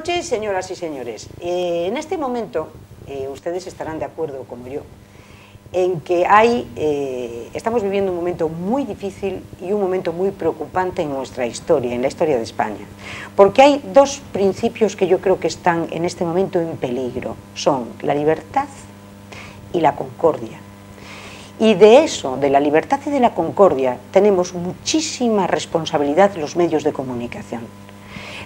noches, señoras y señores. En este momento, ustedes estarán de acuerdo, como yo, en que estamos viviendo un momento muy difícil y un momento muy preocupante en nuestra historia, en la historia de España. Porque hay dos principios que yo creo que están en este momento en peligro. Son la libertad y la concordia. Y de eso, de la libertad y de la concordia, tenemos muchísima responsabilidad los medios de comunicación.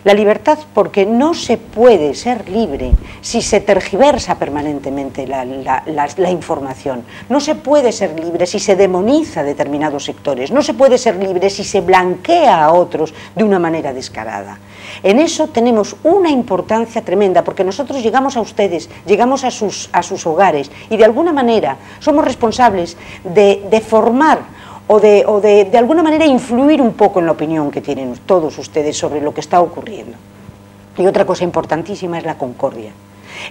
La libertad, porque no se puede ser libre si se tergiversa permanentemente la información. No se puede ser libre si se demoniza determinados sectores. No se puede ser libre si se blanquea a otros de una manera descarada. En eso tenemos una importancia tremenda, porque nosotros llegamos a ustedes, llegamos a sus hogares y de alguna manera somos responsables de formar o de alguna manera influir un poco en la opinión que tienen todos ustedes sobre lo que está ocurriendo. Y otra cosa importantísima es la concordia.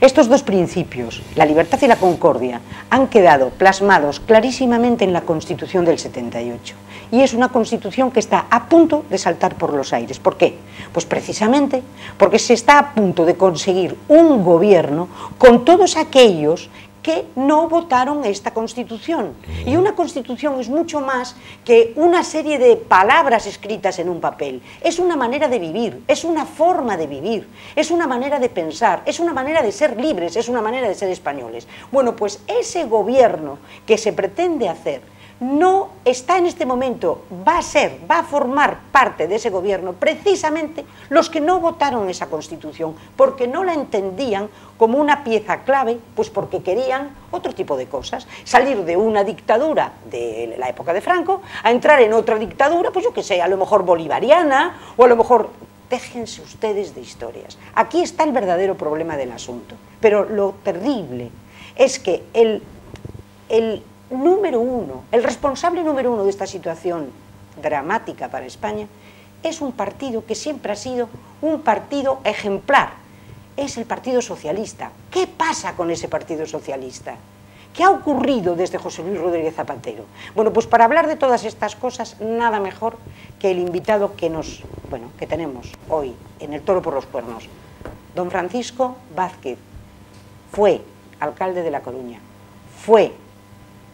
Estos dos principios, la libertad y la concordia, han quedado plasmados clarísimamente en la Constitución del 78. Y es una Constitución que está a punto de saltar por los aires. ¿Por qué? Pues precisamente porque se está a punto de conseguir un gobierno con todos aquellos que no votaron esta Constitución. Y una Constitución es mucho más que una serie de palabras escritas en un papel. Es una manera de vivir, es una forma de vivir, es una manera de pensar, es una manera de ser libres, es una manera de ser españoles. Bueno, pues ese gobierno que se pretende hacer no está en este momento, va a formar parte de ese gobierno precisamente los que no votaron esa Constitución, porque no la entendían como una pieza clave, pues porque querían otro tipo de cosas, salir de una dictadura de la época de Franco a entrar en otra dictadura, pues yo qué sé, a lo mejor bolivariana o a lo mejor... Déjense ustedes de historias. Aquí está el verdadero problema del asunto, pero lo terrible es que el responsable número uno de esta situación dramática para España es un partido que siempre ha sido un partido ejemplar, es el Partido Socialista. ¿Qué pasa con ese Partido Socialista? ¿Qué ha ocurrido desde José Luis Rodríguez Zapatero? Bueno, pues para hablar de todas estas cosas, nada mejor que el invitado que tenemos hoy en El Toro por los Cuernos. Don Francisco Vázquez fue alcalde de La Coruña, fue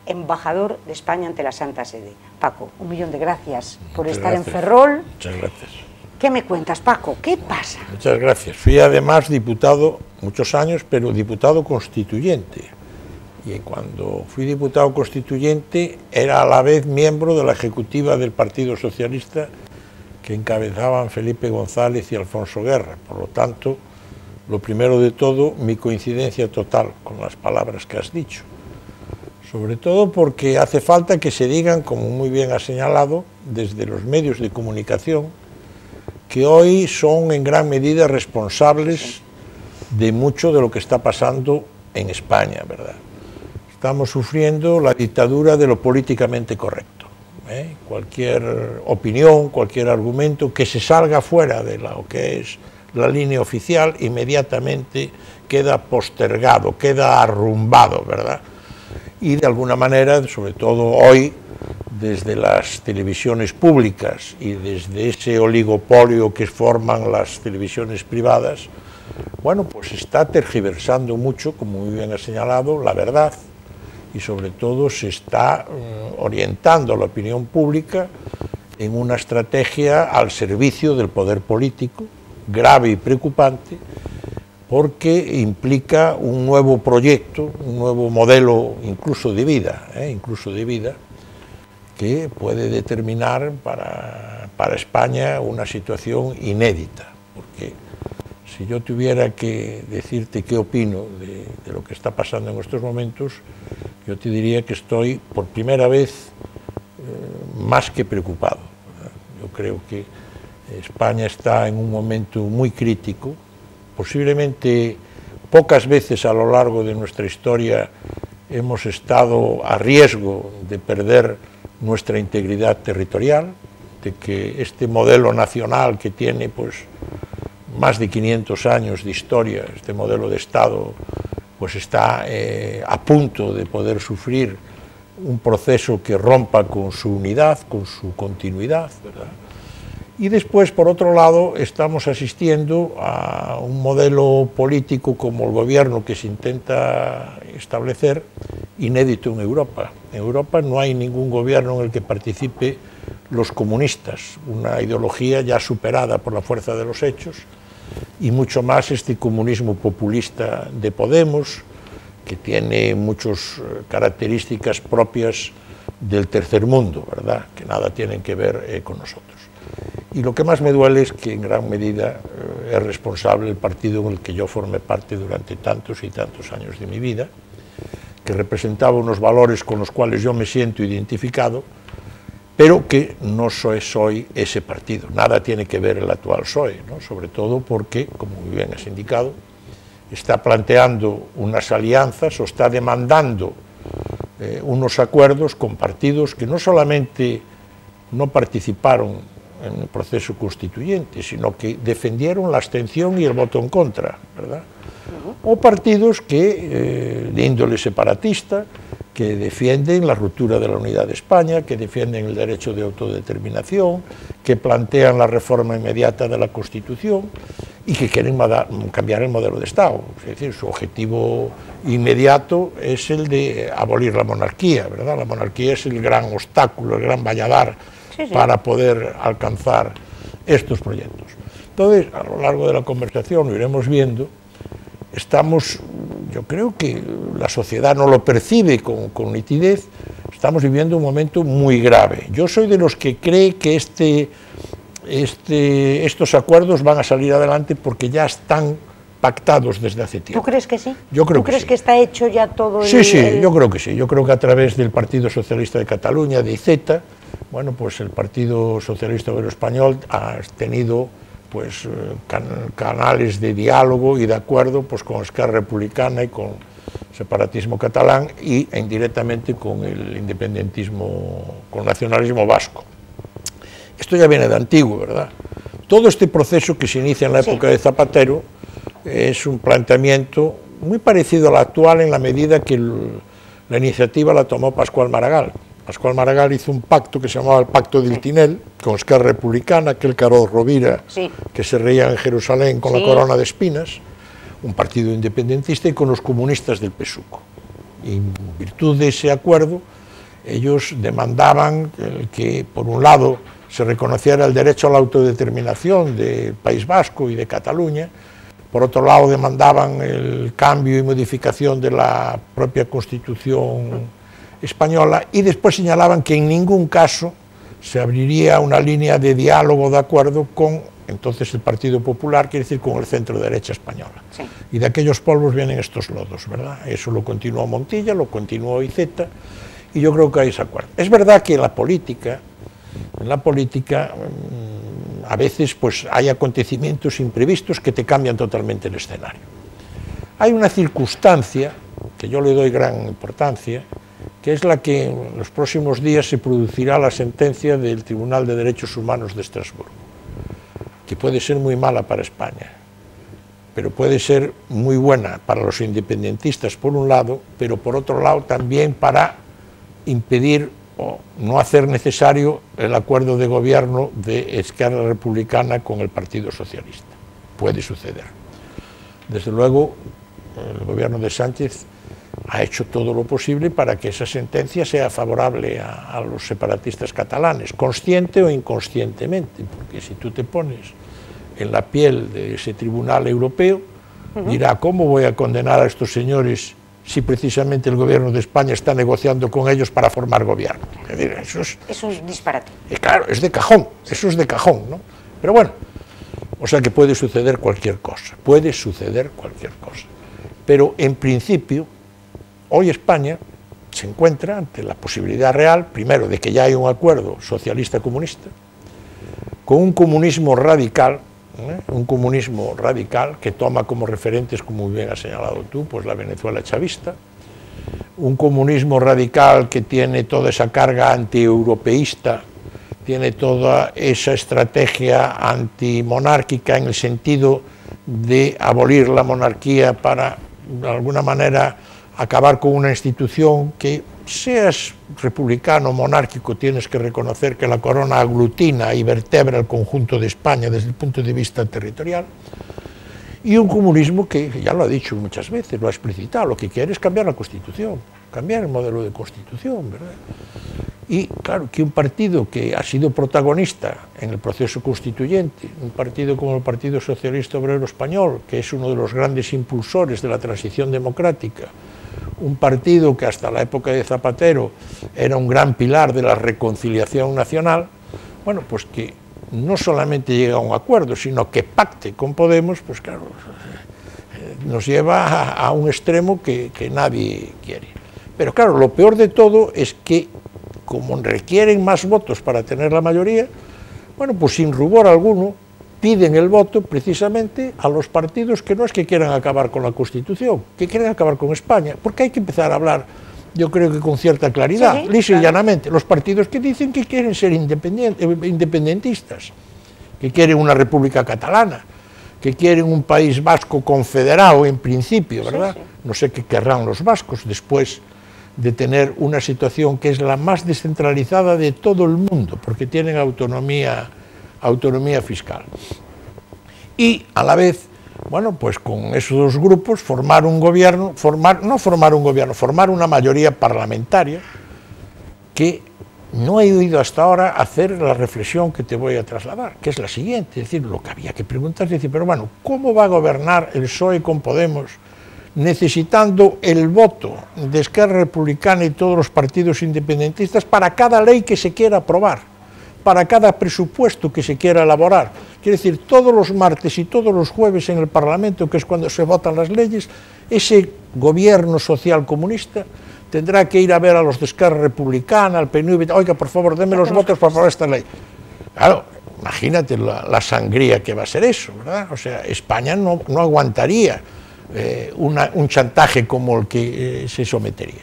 embajador de España ante la Santa Sede. Paco, 1.000.000 de gracias por estar en Ferrol. Muchas gracias. ¿Qué me cuentas, Paco? ¿Qué pasa? Muchas gracias. Fui además diputado muchos años, pero diputado constituyente. Y cuando fui diputado constituyente era a la vez miembro de la ejecutiva del Partido Socialista que encabezaban Felipe González y Alfonso Guerra. Por lo tanto, lo primero de todo, mi coincidencia total con las palabras que has dicho. Sobre todo porque hace falta que se digan, como muy bien ha señalado, desde los medios de comunicación, que hoy son en gran medida responsables de mucho de lo que está pasando en España, ¿verdad? Estamos sufriendo la dictadura de lo políticamente correcto. Cualquier opinión, cualquier argumento que se salga fuera de lo que es la línea oficial, inmediatamente queda postergado, queda arrumbado, ¿verdad? Y de alguna manera, sobre todo hoy, desde las televisiones públicas y desde ese oligopolio que forman las televisiones privadas, bueno, pues está tergiversando mucho, como muy bien ha señalado, la verdad, y sobre todo se está orientando la opinión pública en una estrategia al servicio del poder político, grave y preocupante, porque implica un nuevo proyecto, un nuevo modelo incluso de vida, que puede determinar para España una situación inédita. Porque si yo tuviera que decirte qué opino de lo que está pasando en estos momentos, yo te diría que estoy por primera vez más que preocupado. Yo creo que España está en un momento muy crítico. Posiblemente pocas veces a lo largo de nuestra historia hemos estado a riesgo de perder nuestra integridad territorial, de que este modelo nacional que tiene pues más de 500 años de historia, este modelo de Estado, pues está a punto de poder sufrir un proceso que rompa con su unidad, con su continuidad, ¿verdad? Y después, por otro lado, estamos asistiendo a un modelo político como el gobierno que se intenta establecer, inédito en Europa. En Europa no hay ningún gobierno en el que participe los comunistas, una ideología ya superada por la fuerza de los hechos, y mucho más este comunismo populista de Podemos, que tiene muchas características propias del tercer mundo, ¿verdad?, que nada tienen que ver con nosotros. Y lo que más me duele es que en gran medida es responsable el partido en el que yo formé parte durante tantos y tantos años de mi vida, que representaba unos valores con los cuales yo me siento identificado, pero que no soy ese partido. Nada tiene que ver el actual PSOE, ¿no?, sobre todo porque, como muy bien has indicado, está planteando unas alianzas o está demandando unos acuerdos con partidos que no solamente no participaron en el proceso constituyente, sino que defendieron la abstención y el voto en contra, ¿verdad? O partidos que, de índole separatista, que defienden la ruptura de la unidad de España, que defienden el derecho de autodeterminación, que plantean la reforma inmediata de la Constitución y que quieren cambiar el modelo de Estado. Es decir, su objetivo inmediato es el de abolir la monarquía, ¿verdad? La monarquía es el gran obstáculo, el gran valladar para poder alcanzar estos proyectos. Entonces, a lo largo de la conversación lo iremos viendo. Yo creo que la sociedad no lo percibe con nitidez, estamos viviendo un momento muy grave. Yo soy de los que cree que estos acuerdos van a salir adelante porque ya están pactados desde hace tiempo. ¿Tú crees que sí? Yo creo ¿Tú crees sí. que está hecho ya todo el...? Sí, yo creo que sí. Yo creo que a través del Partido Socialista de Cataluña, de IZ, bueno, pues el Partido Socialista Obrero Español ha tenido pues canales de diálogo y de acuerdo pues con Esquerra Republicana y con el separatismo catalán e indirectamente con el independentismo, con el nacionalismo vasco. Esto ya viene de antiguo, ¿verdad? Todo este proceso que se inicia en la época de Zapatero es un planteamiento muy parecido al actual en la medida que la iniciativa la tomó Pascual Maragall. Pascual Maragall hizo un pacto que se llamaba el Pacto del Tinel, con Esquerra Republicana, aquel Carod Rovira que se reía en Jerusalén con la corona de espinas, un partido independentista, y con los comunistas del PSUC. Y en virtud de ese acuerdo, ellos demandaban que, por un lado, se reconociera el derecho a la autodeterminación del País Vasco y de Cataluña, por otro lado demandaban el cambio y modificación de la propia Constitución española, y después señalaban que en ningún caso se abriría una línea de diálogo, de acuerdo con entonces el Partido Popular, quiere decir con el centro derecha española. Y de aquellos polvos vienen estos lodos, ¿verdad? Eso lo continuó Montilla, lo continuó IZ, y yo creo que hay ese acuerdo. Es verdad que en la política a veces pues hay acontecimientos imprevistos que te cambian totalmente el escenario. Hay una circunstancia que yo le doy gran importancia, que es la que en los próximos días se producirá la sentencia del Tribunal de Derechos Humanos de Estrasburgo, que puede ser muy mala para España, pero puede ser muy buena para los independentistas por un lado, pero por otro lado también para impedir o no hacer necesario el acuerdo de gobierno de Esquerra Republicana con el Partido Socialista. Puede suceder. Desde luego, el gobierno de Sánchez ha hecho todo lo posible para que esa sentencia sea favorable a los separatistas catalanes, consciente o inconscientemente, porque si tú te pones en la piel de ese tribunal europeo, dirá, ¿cómo voy a condenar a estos señores si precisamente el gobierno de España está negociando con ellos para formar gobierno? Es decir, eso es disparate. Claro, es de cajón, eso es de cajón, ¿no? Pero bueno, o sea que puede suceder cualquier cosa, pero en principio, hoy España se encuentra ante la posibilidad real, primero, de que ya hay un acuerdo socialista-comunista, con un comunismo radical que toma como referentes, como muy bien has señalado tú, pues la Venezuela chavista, un comunismo radical que tiene toda esa carga antieuropeísta, tiene toda esa estrategia antimonárquica en el sentido de abolir la monarquía para, de alguna manera, acabar con una institución que seas republicano o monárquico, tienes que reconocer que la corona aglutina y vertebra el conjunto de España desde el punto de vista territorial, y un comunismo que, ya lo ha dicho muchas veces, lo ha explicitado, lo que quiere es cambiar la Constitución, cambiar el modelo de Constitución, ¿verdad? Y claro, que un partido que ha sido protagonista en el proceso constituyente, un partido como el Partido Socialista Obrero Español, que es uno de los grandes impulsores de la transición democrática, un partido que hasta la época de Zapatero era un gran pilar de la reconciliación nacional, bueno, pues que no solamente llega a un acuerdo, sino que pacte con Podemos, pues claro, nos lleva a un extremo que nadie quiere. Pero claro, lo peor de todo es que, como requieren más votos para tener la mayoría, bueno, pues sin rubor alguno, piden el voto precisamente a los partidos que no es que quieran acabar con la Constitución, que quieren acabar con España, porque hay que empezar a hablar, yo creo que con cierta claridad, sí, lisa y llanamente, los partidos que dicen que quieren ser independentistas, que quieren una república catalana, que quieren un país vasco confederado en principio, ¿verdad? Sí, sí. No sé qué querrán los vascos después de tener una situación que es la más descentralizada de todo el mundo, porque tienen autonomía fiscal. Y a la vez, bueno, pues con esos dos grupos formar un gobierno, formar una mayoría parlamentaria que no he oído hasta ahora hacer la reflexión que te voy a trasladar, que es la siguiente, es decir, lo que había que preguntar es decir, pero bueno, ¿cómo va a gobernar el PSOE con Podemos necesitando el voto de Esquerra Republicana y todos los partidos independentistas para cada ley que se quiera aprobar, para cada presupuesto que se quiera elaborar? Quiere decir, todos los martes y todos los jueves en el Parlamento, que es cuando se votan las leyes, ese gobierno social comunista tendrá que ir a ver a los de Esquerra Republicana, al PNV, oiga, por favor, denme los votos para aprobar esta ley. Claro, imagínate la sangría que va a ser eso, ¿verdad? O sea, España no aguantaría un chantaje como el que se sometería.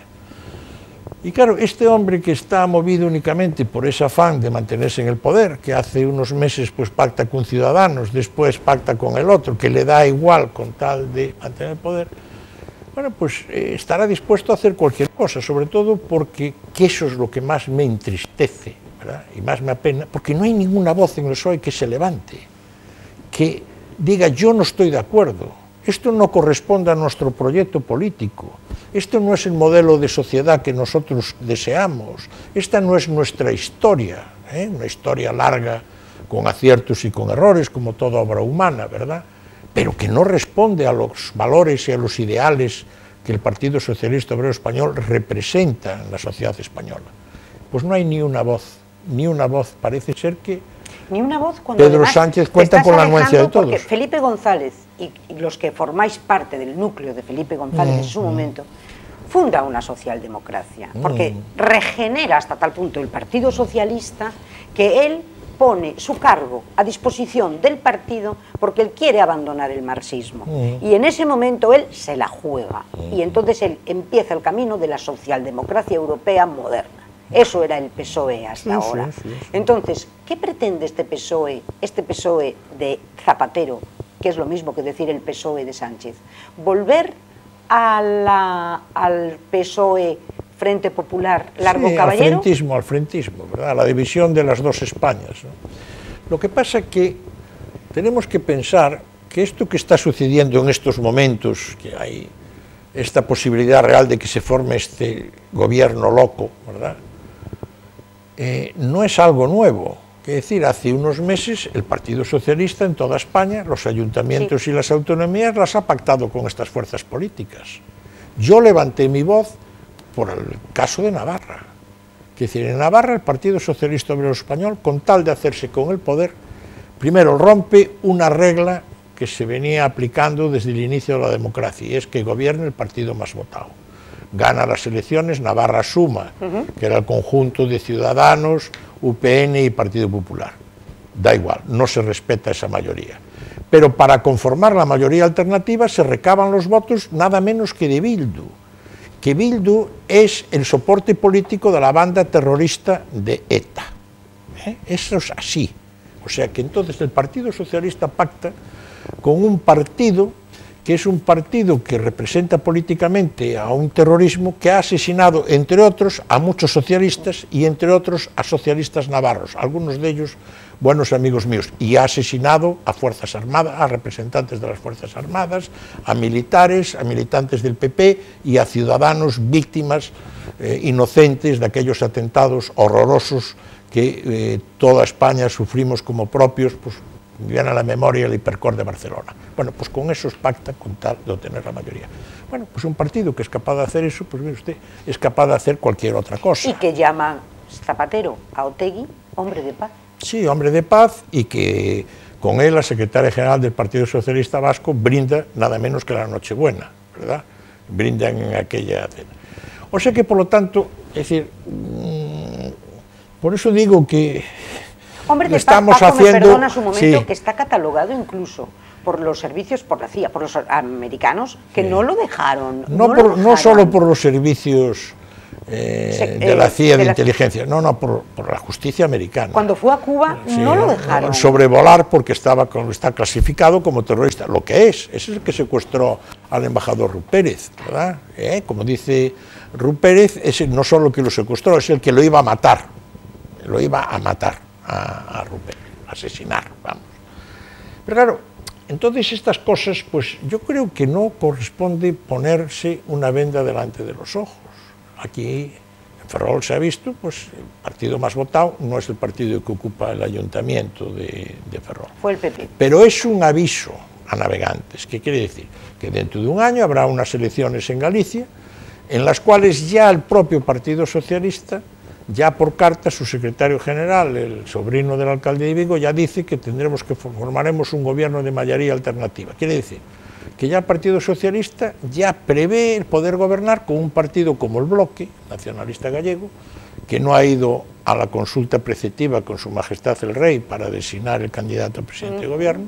Y claro, este hombre que está movido únicamente por ese afán de mantenerse en el poder, que hace unos meses pues pacta con Ciudadanos, después pacta con el otro, que le da igual con tal de mantener el poder, bueno, pues estará dispuesto a hacer cualquier cosa, sobre todo porque eso es lo que más me entristece, ¿verdad? Y más me apena, porque no hay ninguna voz en el PSOE que se levante, que diga yo no estoy de acuerdo, esto no corresponde a nuestro proyecto político, esto no es el modelo de sociedad que nosotros deseamos, esta no es nuestra historia, una historia larga con aciertos y con errores como toda obra humana, ¿verdad? Pero que no responde a los valores y a los ideales que el Partido Socialista Obrero Español representa en la sociedad española. Pues no hay ni una voz, parece ser que ni una voz cuando Pedro Sánchez cuenta con la anuencia de todos. Porque Felipe González y los que formáis parte del núcleo de Felipe González en su momento, funda una socialdemocracia, porque regenera hasta tal punto el Partido Socialista que él pone su cargo a disposición del partido porque él quiere abandonar el marxismo. Y en ese momento él se la juega. Y entonces él empieza el camino de la socialdemocracia europea moderna. Eso era el PSOE hasta ahora. Entonces, ¿qué pretende este PSOE de Zapatero, que es lo mismo que decir el PSOE de Sánchez? ¿Volver al PSOE Frente Popular Largo Caballero? Al frentismo, ¿verdad? A la división de las dos Españas, ¿no? Lo que pasa es que tenemos que pensar que esto que está sucediendo en estos momentos, que hay esta posibilidad real de que se forme este gobierno loco, ¿verdad? No es algo nuevo. Es decir, hace unos meses el Partido Socialista en toda España, los ayuntamientos y las autonomías las ha pactado con estas fuerzas políticas. Yo levanté mi voz por el caso de Navarra. Es decir, en Navarra el Partido Socialista Obrero Español, con tal de hacerse con el poder, primero rompe una regla que se venía aplicando desde el inicio de la democracia, y es que gobierne el partido más votado. Gana las elecciones Navarra Suma, que era el conjunto de Ciudadanos, UPN y Partido Popular. Da igual, no se respeta esa mayoría. Pero para conformar la mayoría alternativa se recaban los votos nada menos que de Bildu, que Bildu es el soporte político de la banda terrorista de ETA. Eso es así. O sea que entonces el Partido Socialista pacta con un partido que es un partido que representa políticamente a un terrorismo que ha asesinado, entre otros, a muchos socialistas y, entre otros, a socialistas navarros, algunos de ellos buenos amigos míos, y ha asesinado a Fuerzas Armadas, a representantes de las Fuerzas Armadas, a militares, a militantes del PP y a ciudadanos víctimas inocentes de aquellos atentados horrorosos que toda España sufrimos como propios, pues viene a la memoria el Hipercor de Barcelona. Bueno, pues con esos pacta con tal de obtener la mayoría. Bueno, pues un partido que es capaz de hacer eso, pues mire usted, es capaz de hacer cualquier otra cosa. Y que llama Zapatero a Otegi hombre de paz. Sí, hombre de paz, y que con él la secretaria general del Partido Socialista Vasco brinda nada menos que la Nochebuena, ¿verdad? Brindan en aquella cena. O sea que, por lo tanto, es decir, por eso digo que hombre de estamos paz, haciendo... me perdona su momento, sí, que está catalogado incluso por los servicios, por la CIA, por los americanos, que sí, no lo dejaron. No solo por los servicios de la CIA de inteligencia, no, por la justicia americana. Cuando fue a Cuba, sí, no lo dejaron sobrevolar porque está clasificado como terrorista, lo que es el que secuestró al embajador Rupérez, ¿verdad? Como dice Rupérez, es no solo el que lo secuestró, es el que lo iba a matar, a Rupérez, asesinar, vamos. Pero claro, entonces estas cosas, pues yo creo que no corresponde ponerse una venda delante de los ojos. Aquí en Ferrol se ha visto, pues el partido más votado no es el partido que ocupa el ayuntamiento de Ferrol. Fue el PP. Pero es un aviso a navegantes. ¿Qué quiere decir? Que dentro de un año habrá unas elecciones en Galicia en las cuales ya el propio Partido Socialista, ya por carta, su secretario general, el sobrino del alcalde de Vigo, ya dice que formaremos un gobierno de mayoría alternativa. Quiere decir que ya el Partido Socialista ya prevé el poder gobernar con un partido como el Bloque Nacionalista Gallego, que no ha ido a la consulta preceptiva con su majestad el rey para designar el candidato a presidente de gobierno,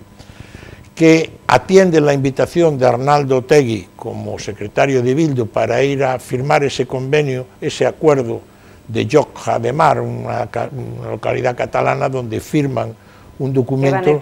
que atiende la invitación de Arnaldo Otegi como secretario de Bildu para ir a firmar ese convenio, ese acuerdo de Llotja de Mar, una localidad catalana donde firman un documento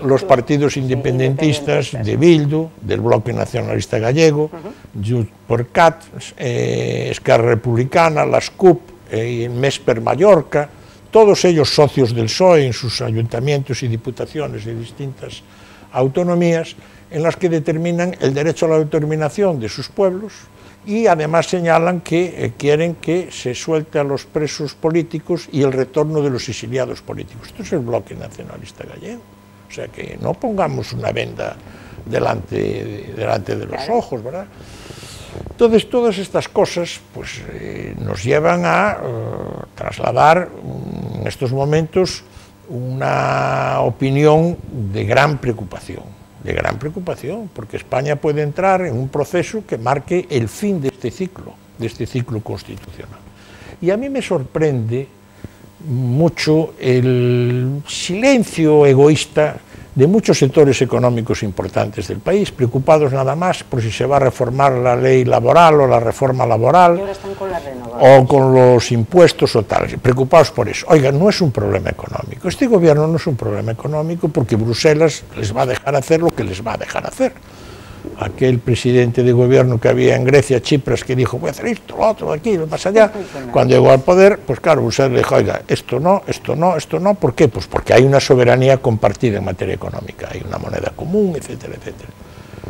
los partidos independentistas de Bildu, del Bloque Nacionalista Gallego, Junts per Cat, Esquerra Republicana, las CUP, Mesper Mallorca, todos ellos socios del PSOE en sus ayuntamientos y diputaciones de distintas autonomías, en las que determinan el derecho a la autodeterminación de sus pueblos y además señalan que quieren que se suelte a los presos políticos y el retorno de los exiliados políticos. Esto es el Bloque Nacionalista Gallego. O sea que no pongamos una venda delante de los ojos, ¿verdad? Entonces, todas estas cosas pues, nos llevan a trasladar en estos momentos una opinión de gran preocupación, porque España puede entrar en un proceso que marque el fin de este ciclo constitucional. Y a mí me sorprende mucho el silencio egoísta de muchos sectores económicos importantes del país, preocupados nada más por si se va a reformar la ley laboral o la reforma laboral, y ahora están con las renovables, o con los impuestos o tal, preocupados por eso. Oiga, no es un problema económico, este gobierno no es un problema económico porque Bruselas les va a dejar hacer lo que les va a dejar hacer. Aquel presidente de gobierno que había en Grecia, Tsipras, que dijo, voy a hacer esto, lo otro, aquí, lo más allá, cuando llegó al poder, pues claro, Bruselas le dijo, oiga, esto no, ¿por qué? Pues porque hay una soberanía compartida en materia económica, hay una moneda común, etcétera, etcétera.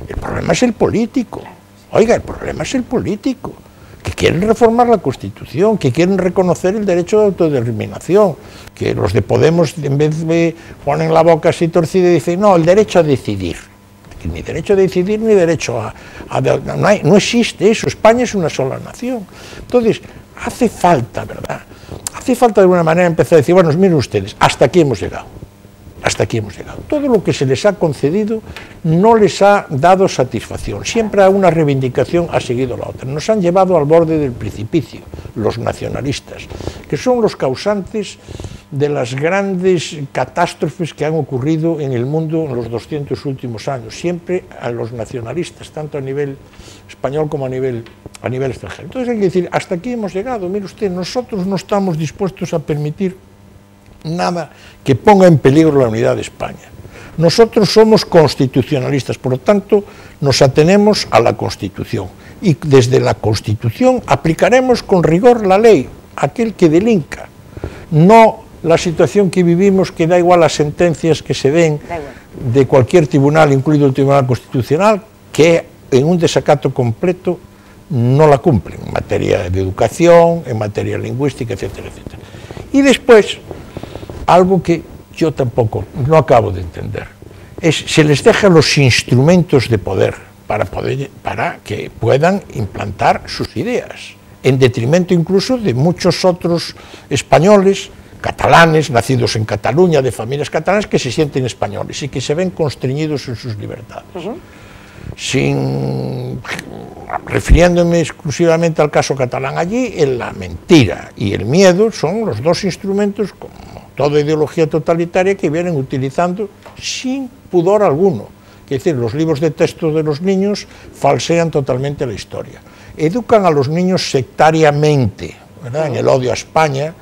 El problema es el político, oiga, el problema es el político, que quieren reformar la Constitución, que quieren reconocer el derecho de autodeterminación, que los de Podemos, en vez de poner la boca así torcida, dicen, no, el derecho a decidir. Ni derecho a decidir, ni derecho no existe eso, España es una sola nación. Entonces, hace falta, ¿verdad? Hace falta de alguna manera empezar a decir, bueno, miren ustedes, hasta aquí hemos llegado. Todo lo que se les ha concedido no les ha dado satisfacción, siempre una reivindicación ha seguido la otra. Nos han llevado al borde del precipicio, los nacionalistas, que son los causantes de las grandes catástrofes que han ocurrido en el mundo en los 200 últimos años, siempre a los nacionalistas, tanto a nivel español como a nivel extranjero. Entonces hay que decir, hasta aquí hemos llegado, mire usted, nosotros no estamos dispuestos a permitir nada que ponga en peligro la unidad de España. Nosotros somos constitucionalistas, por lo tanto, nos atenemos a la Constitución. Y desde la Constitución aplicaremos con rigor la ley, aquel que delinca. No la situación que vivimos, que da igual las sentencias que se den de cualquier tribunal, incluido el Tribunal Constitucional, que en un desacato completo no la cumplen, en materia de educación, en materia lingüística, etcétera, etcétera. Y después, algo que yo tampoco no acabo de entender, se les deja los instrumentos de poder para que puedan implantar sus ideas, en detrimento incluso de muchos otros españoles, catalanes, nacidos en Cataluña, de familias catalanas, que se sienten españoles y que se ven constreñidos en sus libertades. Refiriéndome exclusivamente al caso catalán, allí la mentira y el miedo son los dos instrumentos, como toda ideología totalitaria, que vienen utilizando sin pudor alguno. Es decir, los libros de texto de los niños falsean totalmente la historia. Educan a los niños sectariamente, ¿verdad? En el odio a España,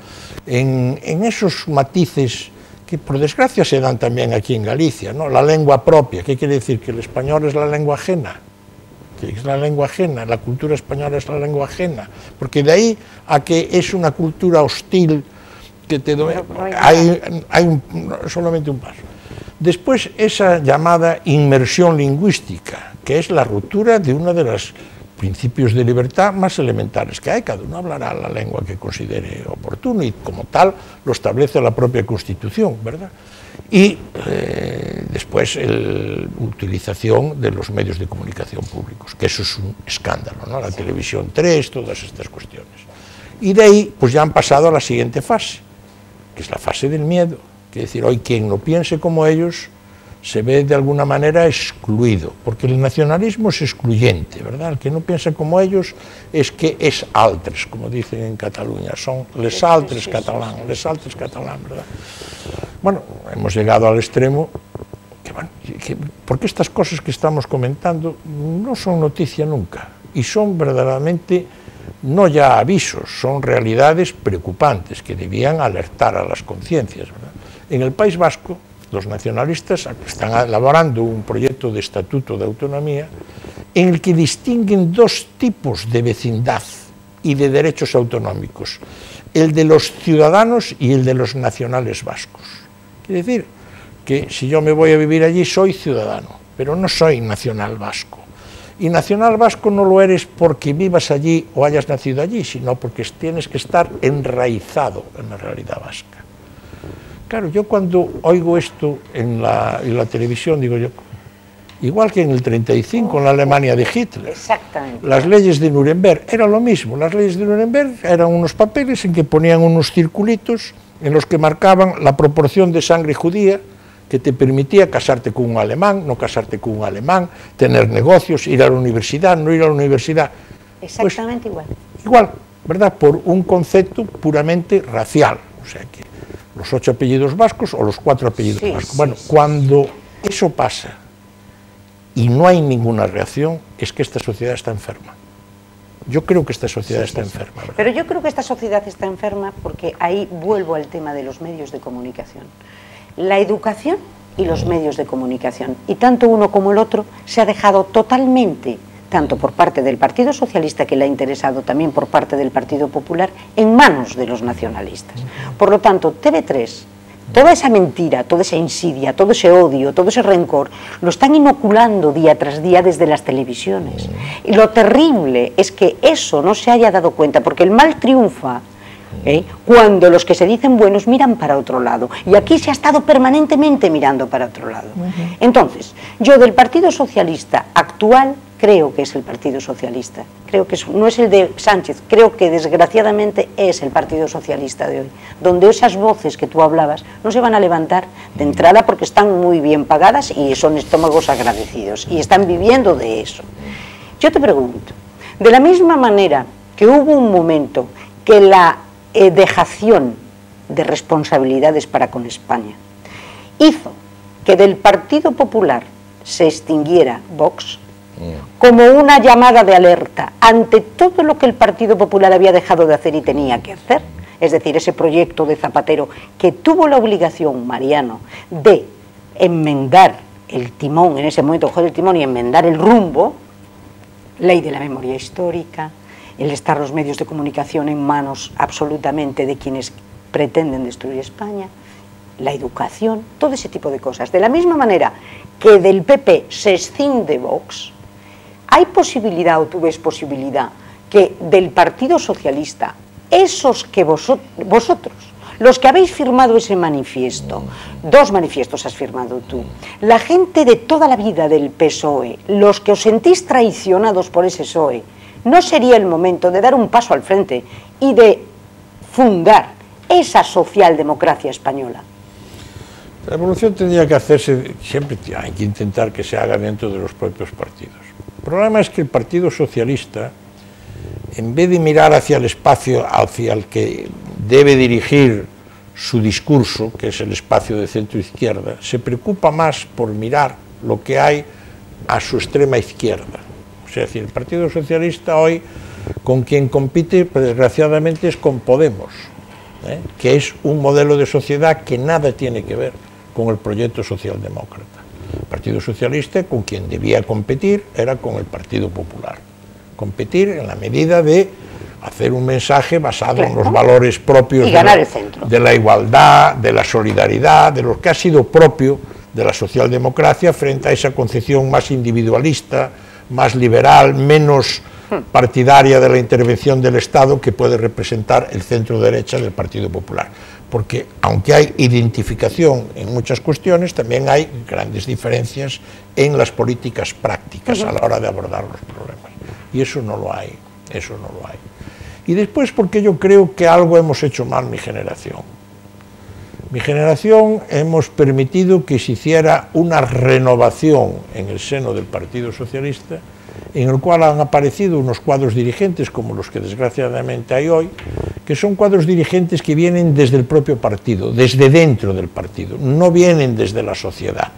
en esos matices que por desgracia se dan también aquí en Galicia, ¿no? La lengua propia, ¿qué quiere decir? Que el español es la lengua ajena, que es la lengua ajena, la cultura española es la lengua ajena, porque de ahí a que es una cultura hostil, que hay solamente un paso. Después, esa llamada inmersión lingüística, que es la ruptura de uno de los principios de libertad más elementales que hay. Cada uno hablará la lengua que considere oportuno y como tal lo establece la propia Constitución, ¿verdad? Y después la utilización de los medios de comunicación públicos, que eso es un escándalo, ¿no? La televisión 3, todas estas cuestiones. Y de ahí pues ya han pasado a la siguiente fase, que es la fase del miedo. Es decir, hoy quien no piense como ellos se ve de alguna manera excluido, porque el nacionalismo es excluyente, ¿verdad? El que no piensa como ellos es que es altres, como dicen en Cataluña, son les altres catalán, ¿verdad? Bueno, hemos llegado al extremo porque estas cosas que estamos comentando no son noticia nunca, y son verdaderamente no ya avisos, son realidades preocupantes que debían alertar a las conciencias, ¿verdad? En el País Vasco, los nacionalistas están elaborando un proyecto de estatuto de autonomía en el que distinguen dos tipos de vecindad y de derechos autonómicos, el de los ciudadanos y el de los nacionales vascos. Quiere decir que si yo me voy a vivir allí soy ciudadano, pero no soy nacional vasco. Y nacional vasco no lo eres porque vivas allí o hayas nacido allí, sino porque tienes que estar enraizado en la realidad vasca. Claro, yo cuando oigo esto en la televisión, digo yo, igual que en el 35, en la Alemania de Hitler, las leyes de Nuremberg, era lo mismo. Las leyes de Nuremberg eran unos papeles en que ponían unos circulitos en los que marcaban la proporción de sangre judía que te permitía casarte con un alemán, no casarte con un alemán, tener negocios, ir a la universidad, no ir a la universidad. Exactamente pues, igual, ¿verdad? Por un concepto puramente racial, o sea que los 8 apellidos vascos o los 4 apellidos vascos. Bueno, cuando eso pasa y no hay ninguna reacción, es que esta sociedad está enferma. Yo creo que esta sociedad está enferma, ¿verdad? Pero yo creo que esta sociedad está enferma porque ahí vuelvo al tema de los medios de comunicación. La educación y los medios de comunicación, y tanto uno como el otro, se ha dejado totalmente, tanto por parte del Partido Socialista, que le ha interesado, también por parte del Partido Popular, en manos de los nacionalistas. Por lo tanto, TV3, toda esa mentira, toda esa insidia, todo ese odio, todo ese rencor, lo están inoculando día tras día desde las televisiones. Y lo terrible es que eso no se haya dado cuenta, porque el mal triunfa cuando los que se dicen buenos miran para otro lado, y aquí se ha estado permanentemente mirando para otro lado. Entonces, yo del Partido Socialista actual creo que es el Partido Socialista, creo que no es el de Sánchez, creo que desgraciadamente es el Partido Socialista de hoy, donde esas voces que tú hablabas no se van a levantar de entrada porque están muy bien pagadas y son estómagos agradecidos y están viviendo de eso. Yo te pregunto, de la misma manera que hubo un momento que la dejación de responsabilidades para con España hizo que del Partido Popular se extinguiera Vox, como una llamada de alerta ante todo lo que el Partido Popular había dejado de hacer y tenía que hacer, es decir, ese proyecto de Zapatero que tuvo la obligación, Mariano, de enmendar el timón, en ese momento coger el timón y enmendar el rumbo, ley de la memoria histórica, el estar los medios de comunicación en manos absolutamente de quienes pretenden destruir España, la educación, todo ese tipo de cosas. De la misma manera que del PP se escinde Vox, ¿hay posibilidad o tú ves posibilidad que del Partido Socialista, esos que vosotros, los que habéis firmado ese manifiesto, 2 manifiestos has firmado tú, la gente de toda la vida del PSOE, los que os sentís traicionados por ese PSOE, no sería el momento de dar un paso al frente y de fundar esa socialdemocracia española? La revolución tendría que hacerse, siempre hay que intentar que se haga dentro de los propios partidos. El problema es que el Partido Socialista, en vez de mirar hacia el espacio hacia el que debe dirigir su discurso, que es el espacio de centro-izquierda, se preocupa más por mirar lo que hay a su extrema izquierda. O sea, el Partido Socialista hoy, con quien compite, pues, desgraciadamente, es con Podemos, que es un modelo de sociedad que nada tiene que ver con el proyecto socialdemócrata. El Partido Socialista, con quien debía competir, era con el Partido Popular. Competir en la medida de hacer un mensaje basado en los valores propios de la igualdad, de la solidaridad, de lo que ha sido propio de la socialdemocracia frente a esa concepción más individualista, más liberal, menos partidaria de la intervención del Estado que puede representar el centro-derecha del Partido Popular. Porque aunque hay identificación en muchas cuestiones, también hay grandes diferencias en las políticas prácticas a la hora de abordar los problemas. Y eso no lo hay, eso no lo hay. Y después porque yo creo que algo hemos hecho mal mi generación. Mi generación hemos permitido que se hiciera una renovación en el seno del Partido Socialista, en el cual han aparecido unos cuadros dirigentes como los que desgraciadamente hay hoy, que son cuadros dirigentes que vienen desde el propio partido, desde dentro del partido, no vienen desde la sociedad.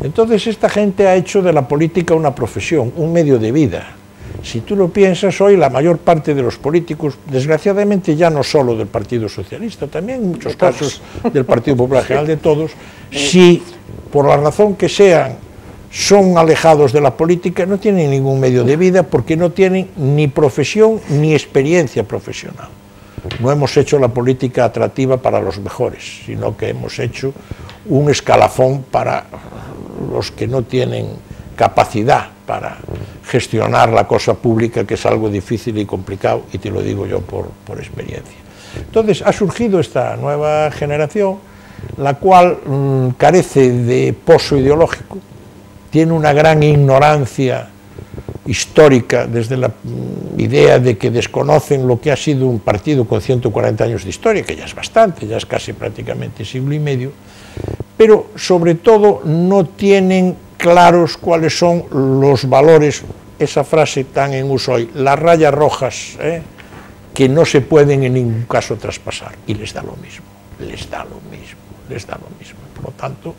Entonces esta gente ha hecho de la política una profesión, un medio de vida. Si tú lo piensas, hoy la mayor parte de los políticos, desgraciadamente ya no solo del Partido Socialista, también en muchos casos del Partido Popular, general de todos, si por la razón que sean son alejados de la política, no tienen ningún medio de vida porque no tienen ni profesión ni experiencia profesional. No hemos hecho la política atractiva para los mejores, sino que hemos hecho un escalafón para los que no tienen capacidad para gestionar la cosa pública, que es algo difícil y complicado, y te lo digo yo por experiencia. Entonces ha surgido esta nueva generación, la cual carece de pozo ideológico, tiene una gran ignorancia histórica desde la idea de que desconocen lo que ha sido un partido con 140 años de historia, que ya es bastante, ya es casi prácticamente siglo y medio, pero sobre todo no tienen claros cuáles son los valores, esa frase tan en uso hoy, las rayas rojas, que no se pueden en ningún caso traspasar, y les da lo mismo, les da lo mismo, les da lo mismo. Por lo tanto,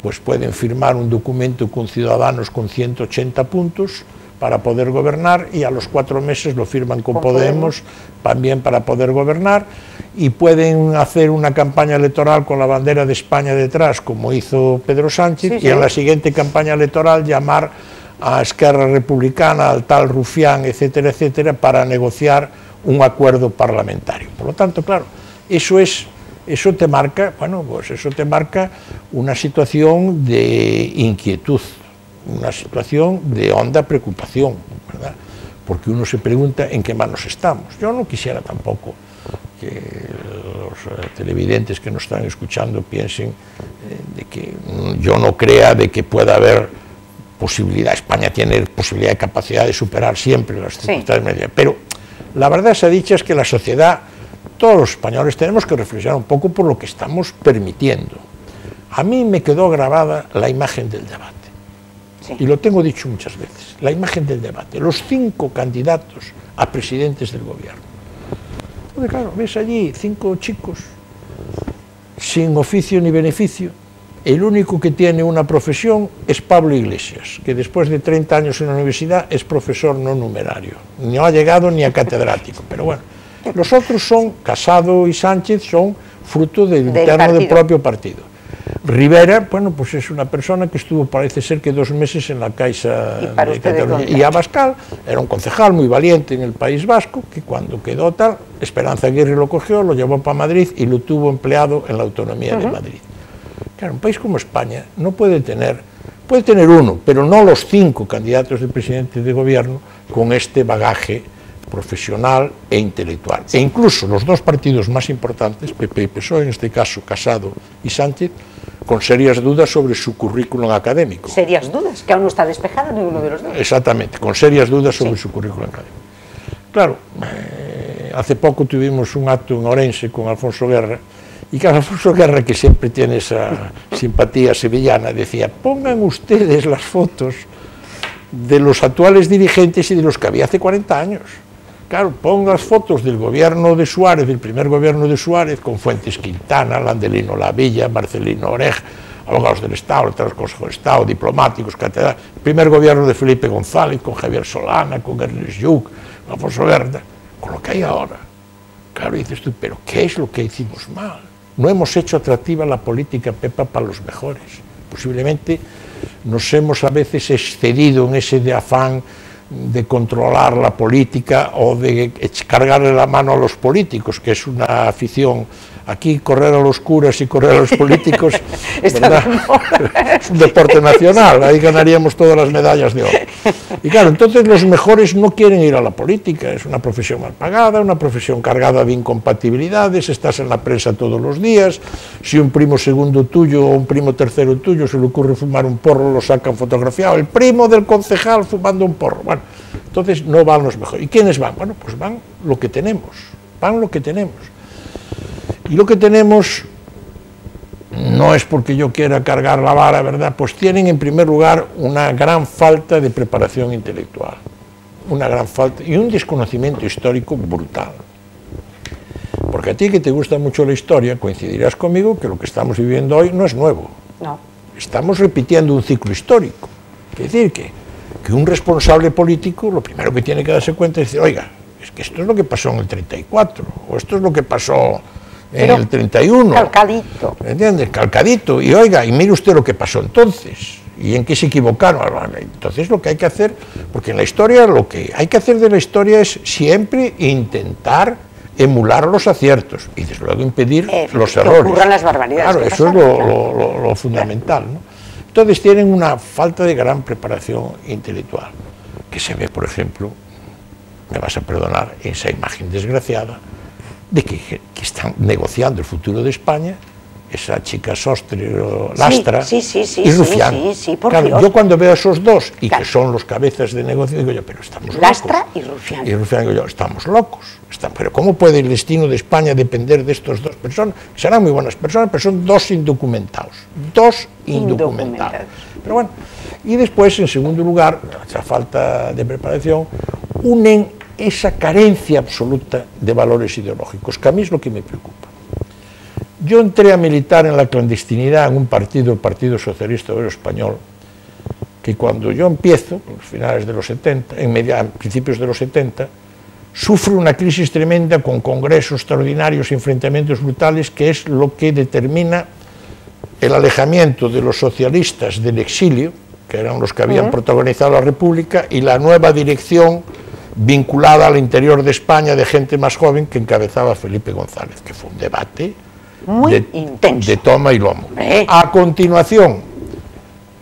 pues pueden firmar un documento con Ciudadanos con 180 puntos para poder gobernar, y a los 4 meses lo firman con Podemos también para poder gobernar, y pueden hacer una campaña electoral con la bandera de España detrás, como hizo Pedro Sánchez, y en la siguiente campaña electoral llamar a Esquerra Republicana, al tal Rufián, etcétera, etcétera, para negociar un acuerdo parlamentario. Por lo tanto, claro, eso te marca, bueno, pues eso te marca una situación de inquietud, una situación de honda preocupación, ¿verdad? Porque uno se pregunta en qué manos estamos. Yo no quisiera tampoco que los televidentes que nos están escuchando piensen de que yo no crea de que pueda haber posibilidad. España tiene posibilidad y capacidad de superar siempre las dificultades medias, pero la verdad sea dicha es que la sociedad, todos los españoles tenemos que reflexionar un poco por lo que estamos permitiendo. A mí me quedó grabada la imagen del debate, y lo tengo dicho muchas veces, la imagen del debate, los 5 candidatos a presidentes del gobierno. Entonces, claro, ves allí 5 chicos sin oficio ni beneficio. El único que tiene una profesión es Pablo Iglesias, que después de 30 años en la universidad es profesor no numerario, no ha llegado ni a catedrático, pero bueno. Los otros son, Casado y Sánchez, son fruto del interno del propio partido. Rivera, bueno, pues es una persona que estuvo, parece ser que 2 meses en la Caixa de Cataluña. Y Abascal era un concejal muy valiente en el País Vasco, que cuando quedó tal, Esperanza Aguirre lo cogió, lo llevó para Madrid y lo tuvo empleado en la autonomía de Madrid. Claro, un país como España no puede tener uno, pero no los 5 candidatos de presidente de gobierno con este bagaje profesional e intelectual. E incluso los 2 partidos más importantes, PP y PSOE, en este caso Casado y Sánchez, con serias dudas sobre su currículum académico. Serias dudas, que aún no está despejada ninguno de los dos. Exactamente, con serias dudas sobre su currículum académico. Claro, hace poco tuvimos un acto en Orense con Alfonso Guerra, y claro, Alfonso Guerra, que siempre tiene esa simpatía sevillana, decía, pongan ustedes las fotos de los actuales dirigentes y de los que había hace 40 años. Claro, pongan las fotos del gobierno de Suárez, del primer gobierno de Suárez, con Fuentes Quintana, Landelino Lavilla, Marcelino Oreja, abogados del Estado, letras del Consejo de Estado, diplomáticos, catedral, el primer gobierno de Felipe González, con Javier Solana, con Ernest Lluch, con Alfonso Guerra, con lo que hay ahora. Claro, dices tú, pero ¿qué es lo que hicimos mal? No hemos hecho atractiva la política, Pepa, para los mejores. Posiblemente nos hemos a veces excedido en ese de afán de controlar la política o de cargarle la mano a los políticos, que es una afición. Aquí correr a los curas y correr a los políticos es un deporte nacional, ahí ganaríamos todas las medallas de oro. Y claro, entonces los mejores no quieren ir a la política, es una profesión mal pagada, una profesión cargada de incompatibilidades, estás en la prensa todos los días, si un primo segundo tuyo o un primo tercero tuyo se le ocurre fumar un porro, lo sacan fotografiado, el primo del concejal fumando un porro. Bueno, entonces no van los mejores. ¿Y quiénes van? Bueno, pues van lo que tenemos, Y lo que tenemos no es porque yo quiera cargar la vara, ¿verdad? Pues tienen en primer lugar una gran falta de preparación intelectual, una gran falta y un desconocimiento histórico brutal. Porque a ti que te gusta mucho la historia, coincidirás conmigo que lo que estamos viviendo hoy no es nuevo. No. Estamos repitiendo un ciclo histórico. Es decir, que un responsable político lo primero que tiene que darse cuenta es decir, oiga, es que esto es lo que pasó en el 34, o esto es lo que pasó en el 31. Calcadito. ¿Entiendes? Calcadito. Y oiga, y mire usted lo que pasó entonces, y en qué se equivocaron. Entonces lo que hay que hacer, porque en la historia lo que hay que hacer de la historia es siempre intentar emular los aciertos y desde luego impedir los errores. Que ocurran las barbaridades. Claro, eso es lo fundamental, ¿no? Entonces tienen una falta de gran preparación intelectual, que se ve, por ejemplo, me vas a perdonar, en esa imagen desgraciada, de que están negociando el futuro de España, esa chica Sostre, Lastra y Rufián. Claro, yo cuando veo a esos dos, y que son los cabezas de negocio, digo yo, pero estamos locos. Lastra y Rufián. Y Rufián, digo yo, estamos locos. Pero ¿cómo puede el destino de España depender de estos 2 personas? Serán muy buenas personas, pero son 2 indocumentados. 2 indocumentados. Pero bueno, y después, en segundo lugar, esa falta de preparación, unen esa carencia absoluta de valores ideológicos, que a mí es lo que me preocupa. Yo entré a militar en la clandestinidad en un partido, el Partido Socialista Obrero Español, que cuando yo empiezo, a finales de los 70, a principios de los 70, sufre una crisis tremenda con congresos extraordinarios y enfrentamientos brutales, que es lo que determina el alejamiento de los socialistas del exilio, que eran los que habían protagonizado la República, y la nueva dirección vinculada al interior de España de gente más joven que encabezaba Felipe González, que fue un debate muy intenso, de toma y lomo. A continuación,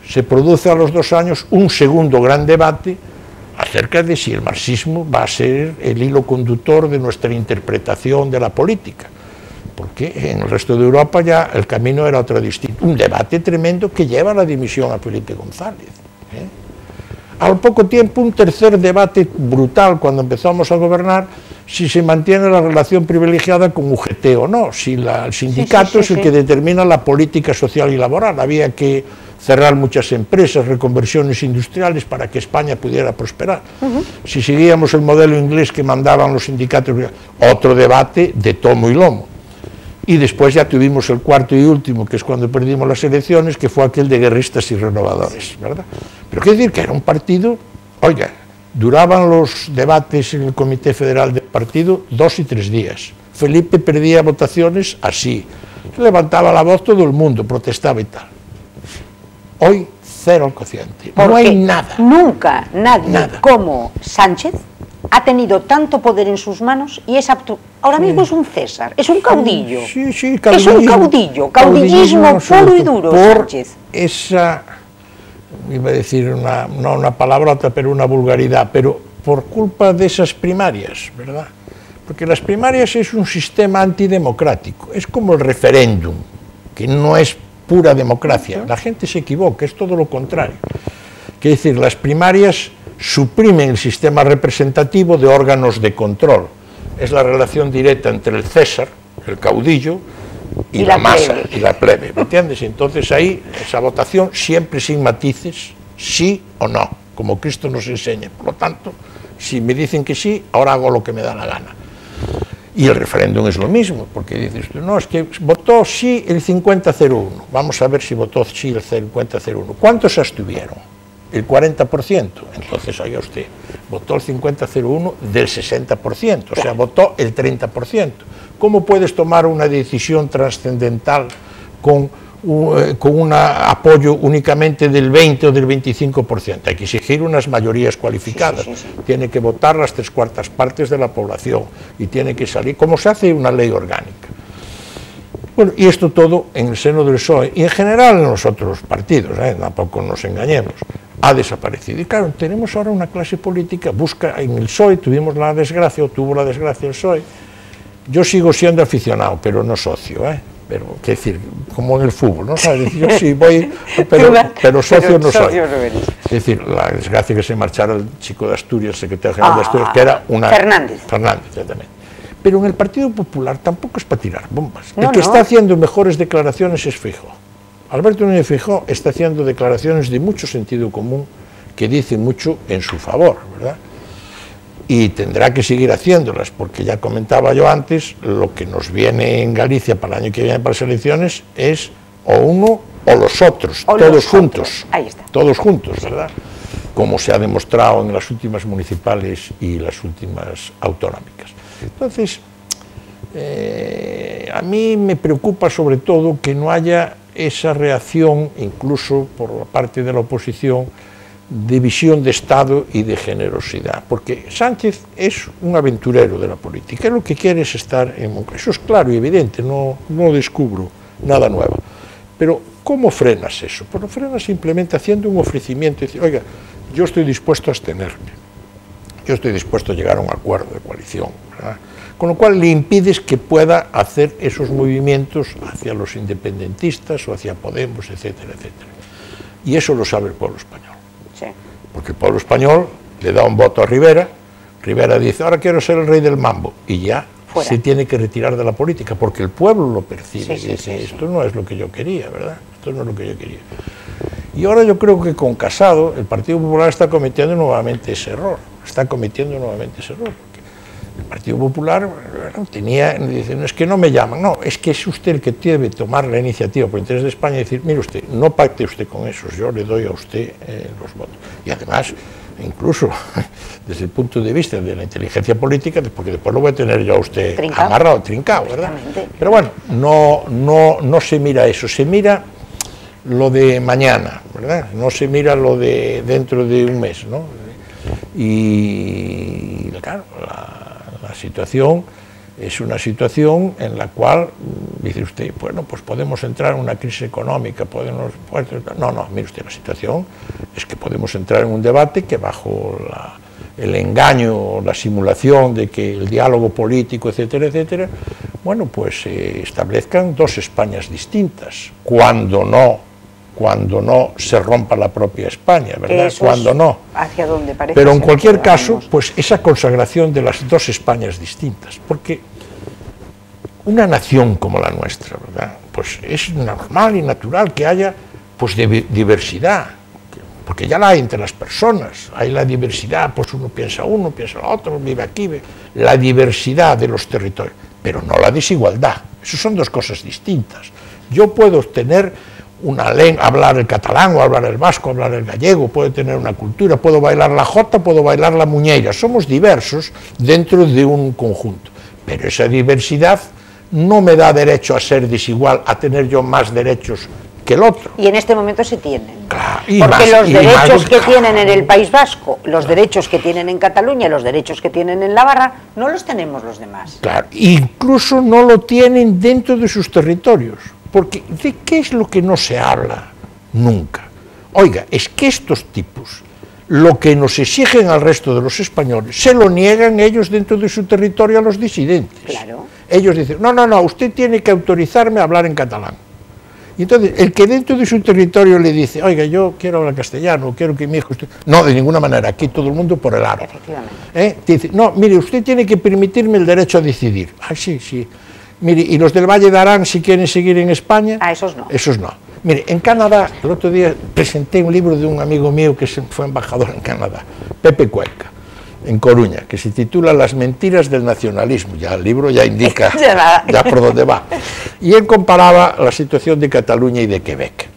se produce a los 2 años un segundo gran debate acerca de si el marxismo va a ser el hilo conductor de nuestra interpretación de la política, porque en el resto de Europa ya el camino era otro distinto. Un debate tremendo que lleva a la dimisión a Felipe González. Al poco tiempo, un tercer debate brutal cuando empezamos a gobernar, si se mantiene la relación privilegiada con UGT o no, si el sindicato es el que determina la política social y laboral. Había que cerrar muchas empresas, reconversiones industriales para que España pudiera prosperar. Si seguíamos el modelo inglés que mandaban los sindicatos, otro debate de tomo y lomo. Y después ya tuvimos el cuarto y último, que es cuando perdimos las elecciones, que fue aquel de guerristas y renovadores, ¿verdad? Pero quiero decir que era un partido, oiga, duraban los debates en el Comité Federal del partido 2 y 3 días. Felipe perdía votaciones así, levantaba la voz todo el mundo, protestaba y tal. Hoy, cero el cociente. No hay nada. Nunca nadie como Sánchez ha tenido tanto poder en sus manos y es apto. Ahora mismo es un César, es un caudillo. Sí, es un caudillo, caudillismo puro y duro, Sánchez. Esa, iba a decir no una palabrota, pero una vulgaridad, pero por culpa de esas primarias, ¿verdad? Porque las primarias es un sistema antidemocrático, es como el referéndum, que no es pura democracia. La gente se equivoca, es todo lo contrario. Quiere decir, las primarias suprimen el sistema representativo de órganos de control. Es la relación directa entre el César, el caudillo, y la masa, y la plebe, ¿me entiendes? Entonces ahí, esa votación siempre sin matices, sí o no, como Cristo nos enseña. Por lo tanto, si me dicen que sí, ahora hago lo que me da la gana. Y el referéndum es lo mismo, porque dices tú, no, es que votó sí el 50-01, vamos a ver si votó sí el 50-01. ¿Cuántos se abstuvieron? El 40%, entonces oiga usted, votó el 50-01 del 60%, o sea, votó el 30%. ¿Cómo puedes tomar una decisión trascendental con un apoyo únicamente del 20 o del 25%? Hay que exigir unas mayorías cualificadas, tiene que votar las 3/4 partes de la población y tiene que salir, como se hace una ley orgánica. Bueno, y esto todo en el seno del PSOE y en general en los otros partidos, tampoco nos engañemos, ha desaparecido. Y claro, tenemos ahora una clase política, busca en el PSOE, tuvo la desgracia el PSOE, yo sigo siendo aficionado, pero no socio, pero, qué decir, como en el fútbol, ¿no? ¿Sabes? Yo sí voy, pero socio no soy. Es decir, la desgracia que se marchara el chico de Asturias, el secretario general de Asturias, que era una... Fernández, exactamente. Pero en el Partido Popular tampoco es para tirar bombas. El que está haciendo mejores declaraciones es Feijóo. Alberto Núñez Feijóo está haciendo declaraciones de mucho sentido común que dicen mucho en su favor, ¿verdad? Y tendrá que seguir haciéndolas, porque ya comentaba yo antes, lo que nos viene en Galicia para el año que viene para las elecciones es o uno o los otros, todos juntos. Ahí está. Todos juntos, ¿verdad? Como se ha demostrado en las últimas municipales y las últimas autonómicas. Entonces, a mí me preocupa sobre todo que no haya esa reacción, incluso por la parte de la oposición, de visión de Estado y de generosidad, porque Sánchez es un aventurero de la política, lo que quiere es estar en Moncloa, eso es claro y evidente, no descubro nada nuevo, pero ¿cómo frenas eso? Pues lo frenas simplemente haciendo un ofrecimiento y decir, oiga, yo estoy dispuesto a abstenerme, yo estoy dispuesto a llegar a un acuerdo de coalición, ¿verdad? Con lo cual le impides que pueda hacer esos movimientos hacia los independentistas o hacia Podemos, etcétera, etcétera. Y eso lo sabe el pueblo español. Sí. Porque el pueblo español le da un voto a Rivera, Rivera dice, ahora quiero ser el rey del mambo, y ya se tiene que retirar de la política, porque el pueblo lo percibe y dice, esto no es lo que yo quería, ¿verdad? Esto no es lo que yo quería. Y ahora yo creo que con Casado el Partido Popular está cometiendo nuevamente ese error, el Partido Popular dice, no es que no me llaman, no, es que es usted el que debe tomar la iniciativa por interés de España y decir, mire usted, no pacte usted con esos, yo le doy a usted los votos. Y además, incluso desde el punto de vista de la inteligencia política, porque después lo voy a tener yo a usted amarrado, trincado, ¿verdad? Pero bueno, no se mira eso, se mira lo de mañana, ¿verdad? No se mira lo de dentro de un mes, ¿no? Y claro, la situación es una situación en la cual dice usted, bueno, pues podemos entrar en una crisis económica, no, mire usted, la situación es que podemos entrar en un debate que bajo el engaño, la simulación de que el diálogo político, etcétera, etcétera, bueno, pues se establezcan dos Españas distintas, cuando no se rompa la propia España, ¿verdad? Cuando no. Hacia donde parece. Pero en cualquier caso, pues esa consagración de las dos Españas distintas, porque una nación como la nuestra, ¿verdad? Pues es normal y natural que haya pues diversidad, porque ya la hay entre las personas, hay la diversidad, pues uno piensa el otro, vive aquí, la diversidad de los territorios, pero no la desigualdad, eso son dos cosas distintas. Yo puedo tener una lengua, hablar el catalán o hablar el vasco, hablar el gallego, puedo tener una cultura, puedo bailar la jota, puedo bailar la muñeira, somos diversos dentro de un conjunto, pero esa diversidad no me da derecho a ser desigual, a tener yo más derechos que el otro. Y en este momento se tienen. Claro, porque los derechos que tienen en el País Vasco, los derechos que tienen en Cataluña, los derechos que tienen en Navarra, no los tenemos los demás. Claro, incluso no lo tienen dentro de sus territorios. Porque ¿de qué es lo que no se habla nunca? Oiga, es que estos tipos, lo que nos exigen al resto de los españoles, se lo niegan ellos dentro de su territorio a los disidentes. Claro. Ellos dicen, no, usted tiene que autorizarme a hablar en catalán. Y entonces, el que dentro de su territorio le dice, oiga, yo quiero hablar castellano, quiero que mi hijo esté... No, de ninguna manera, aquí todo el mundo por el aro. Efectivamente. Dice, no, mire, usted tiene que permitirme el derecho a decidir. Ah, sí. Mire, ¿y los del Valle de Arán si quieren seguir en España? Ah, esos no. Esos no. Mire, en Canadá, el otro día presenté un libro de un amigo mío que fue embajador en Canadá, Pepe Cuenca, en Coruña, que se titula Las mentiras del nacionalismo. Ya el libro ya indica ya por dónde va. Y él comparaba la situación de Cataluña y de Quebec.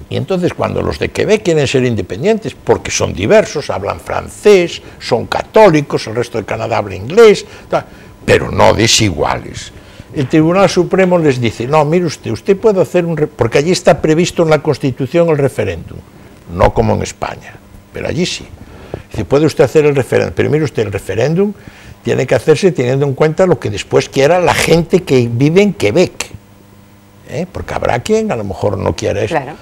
Y entonces cuando los de Quebec quieren ser independientes, porque son diversos, hablan francés, son católicos, el resto de Canadá habla inglés, pero no desiguales. El Tribunal Supremo les dice, no, mire usted puede hacer porque allí está previsto en la Constitución el referéndum, no como en España, pero allí sí. Dice, puede usted hacer el referéndum, pero mire usted, el referéndum tiene que hacerse teniendo en cuenta lo que después quiera la gente que vive en Quebec, porque habrá quien a lo mejor no quiera eso. Claro.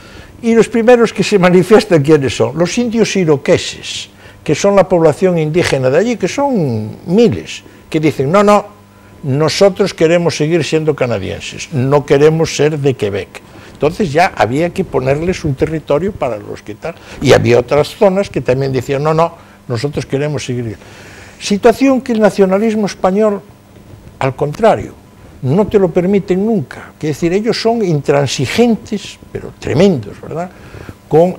Y los primeros que se manifiestan, ¿quiénes son? Los indios iroqueses, que son la población indígena de allí, que son miles, que dicen, no, nosotros queremos seguir siendo canadienses, no queremos ser de Quebec. Entonces ya había que ponerles un territorio para los que tal. Y había otras zonas que también decían, no, nosotros queremos seguir. Situación que el nacionalismo español, al contrario, no te lo permiten nunca. Es decir, ellos son intransigentes, pero tremendos, ¿verdad?,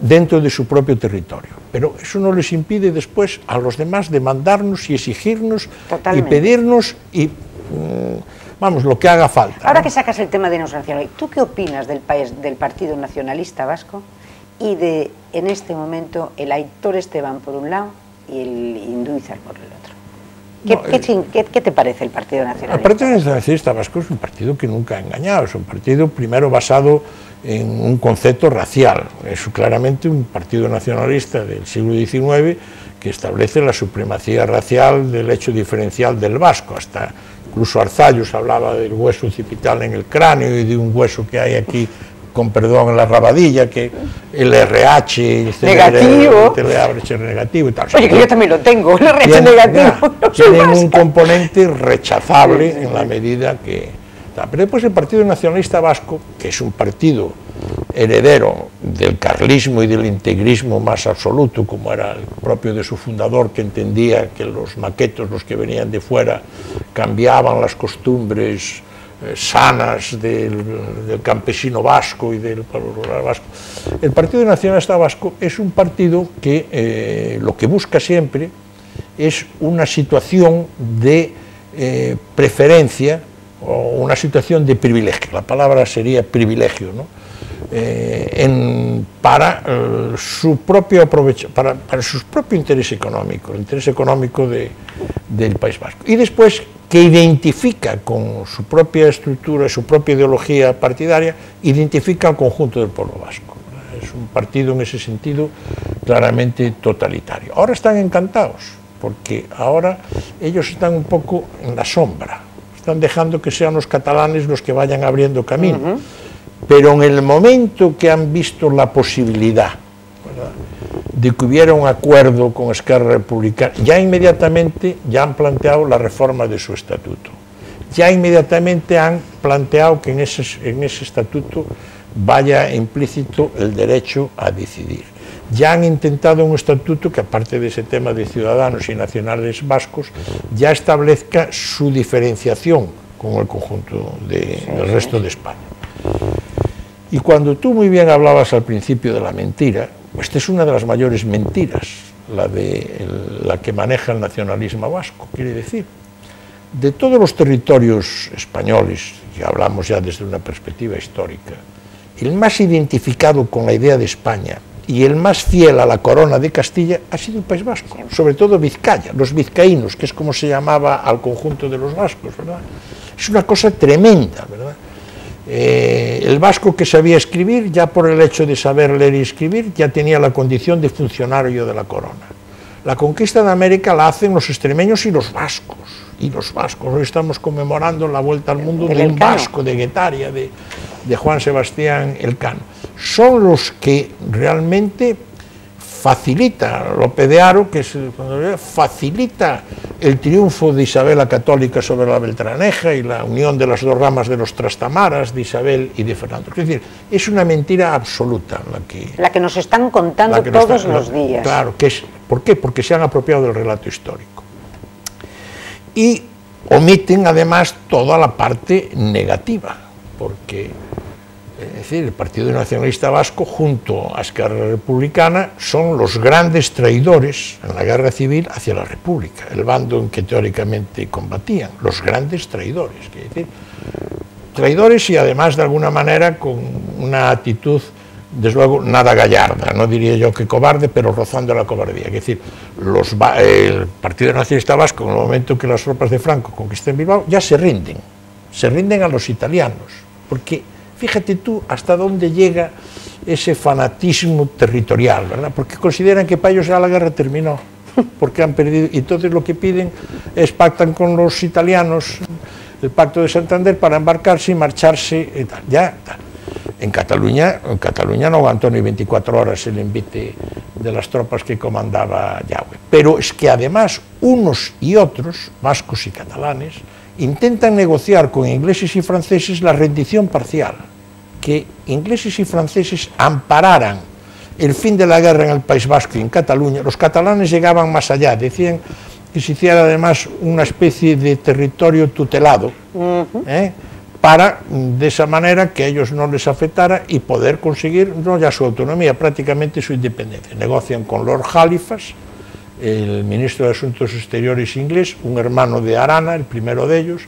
dentro de su propio territorio. Pero eso no les impide después a los demás demandarnos y exigirnos. Totalmente. Y pedirnos y... vamos, lo que haga falta. Ahora, ¿no?, que sacas el tema de nacionalidad, ¿tú qué opinas del Partido Nacionalista Vasco y de, en este momento, el Aitor Esteban por un lado y el Indúizar por el otro? ¿Qué te parece el Partido Nacionalista? El Partido Nacionalista Vasco es un partido que nunca ha engañado, es un partido primero basado en un concepto racial, es claramente un partido nacionalista del siglo XIX que establece la supremacía racial del hecho diferencial del vasco, hasta incluso Arzallus hablaba del hueso occipital en el cráneo y de un hueso que hay aquí, con perdón, en la rabadilla, que el RH, el negativo, el negativo y tal. Oye, que yo también lo tengo, el RH negativo. Tienen un componente rechazable en la medida que... Pero después el Partido Nacionalista Vasco, que es un partido heredero del carlismo y del integrismo más absoluto, como era el propio de su fundador, que entendía que los maquetos, los que venían de fuera, cambiaban las costumbres sanas del campesino vasco y del pueblo rural vasco. El Partido Nacionalista Vasco es un partido que lo que busca siempre es una situación de preferencia o una situación de privilegio, la palabra sería privilegio, ¿no? Para su propio interés económico, el interés económico del País Vasco. Y después que identifica con su propia estructura, su propia ideología partidaria, identifica al conjunto del pueblo vasco. Es un partido en ese sentido claramente totalitario. Ahora están encantados, porque ahora ellos están un poco en la sombra, están dejando que sean los catalanes los que vayan abriendo camino. Pero en el momento que han visto la posibilidad, ¿verdad?, de que hubiera un acuerdo con Esquerra Republicana, ya inmediatamente ya han planteado la reforma de su estatuto. Ya inmediatamente han planteado que en ese estatuto vaya implícito el derecho a decidir. Ya han intentado un estatuto que, aparte de ese tema de ciudadanos y nacionales vascos, ya establezca su diferenciación con el conjunto del resto de España. Y cuando tú muy bien hablabas al principio de la mentira, esta es una de las mayores mentiras, la que maneja el nacionalismo vasco, quiere decir, de todos los territorios españoles, que hablamos ya desde una perspectiva histórica, el más identificado con la idea de España y el más fiel a la corona de Castilla ha sido el País Vasco, sobre todo Vizcaya, los vizcaínos, que es como se llamaba al conjunto de los vascos, ¿verdad? Es una cosa tremenda, ¿verdad? El vasco que sabía escribir, ya por el hecho de saber leer y escribir, ya tenía la condición de funcionario de la corona. La conquista de América la hacen los extremeños y los vascos. Hoy estamos conmemorando la vuelta al mundo de un vasco, de Guetaria, de Juan Sebastián Elcano. Son los que realmente facilita, Lope de Haro, que facilita el triunfo de Isabel la Católica sobre la Beltraneja y la unión de las dos ramas de los Trastamaras, de Isabel y de Fernando. Es decir, es una mentira absoluta la que nos están contando todos los días. Claro, ¿por qué? Porque se han apropiado del relato histórico. Y omiten además toda la parte negativa, porque es decir, el Partido Nacionalista Vasco junto a Esquerra Republicana son los grandes traidores en la guerra civil hacia la República, el bando en que teóricamente combatían, los grandes traidores, es decir, traidores y además de alguna manera con una actitud, desde luego, nada gallarda, no diría yo que cobarde, pero rozando la cobardía. Es decir, el Partido Nacionalista Vasco, en el momento que las tropas de Franco conquistan Bilbao, ya se rinden a los italianos, porque fíjate tú hasta dónde llega ese fanatismo territorial, ¿verdad? Porque consideran que para ellos ya la guerra terminó, porque han perdido, y entonces lo que piden es pactan con los italianos el pacto de Santander para embarcarse y marcharse y tal, ya tal. En Cataluña no aguantó ni 24 horas el envite de las tropas que comandaba Yagüe. Pero es que además unos y otros, vascos y catalanes, intentan negociar con ingleses y franceses la rendición parcial, que ingleses y franceses ampararan el fin de la guerra en el País Vasco y en Cataluña. Los catalanes llegaban más allá, decían que se hiciera además una especie de territorio tutelado, para de esa manera que a ellos no les afectara y poder conseguir no ya su autonomía, prácticamente su independencia. Negocian con Lord Halifax, el ministro de Asuntos Exteriores inglés, un hermano de Arana, el primero de ellos,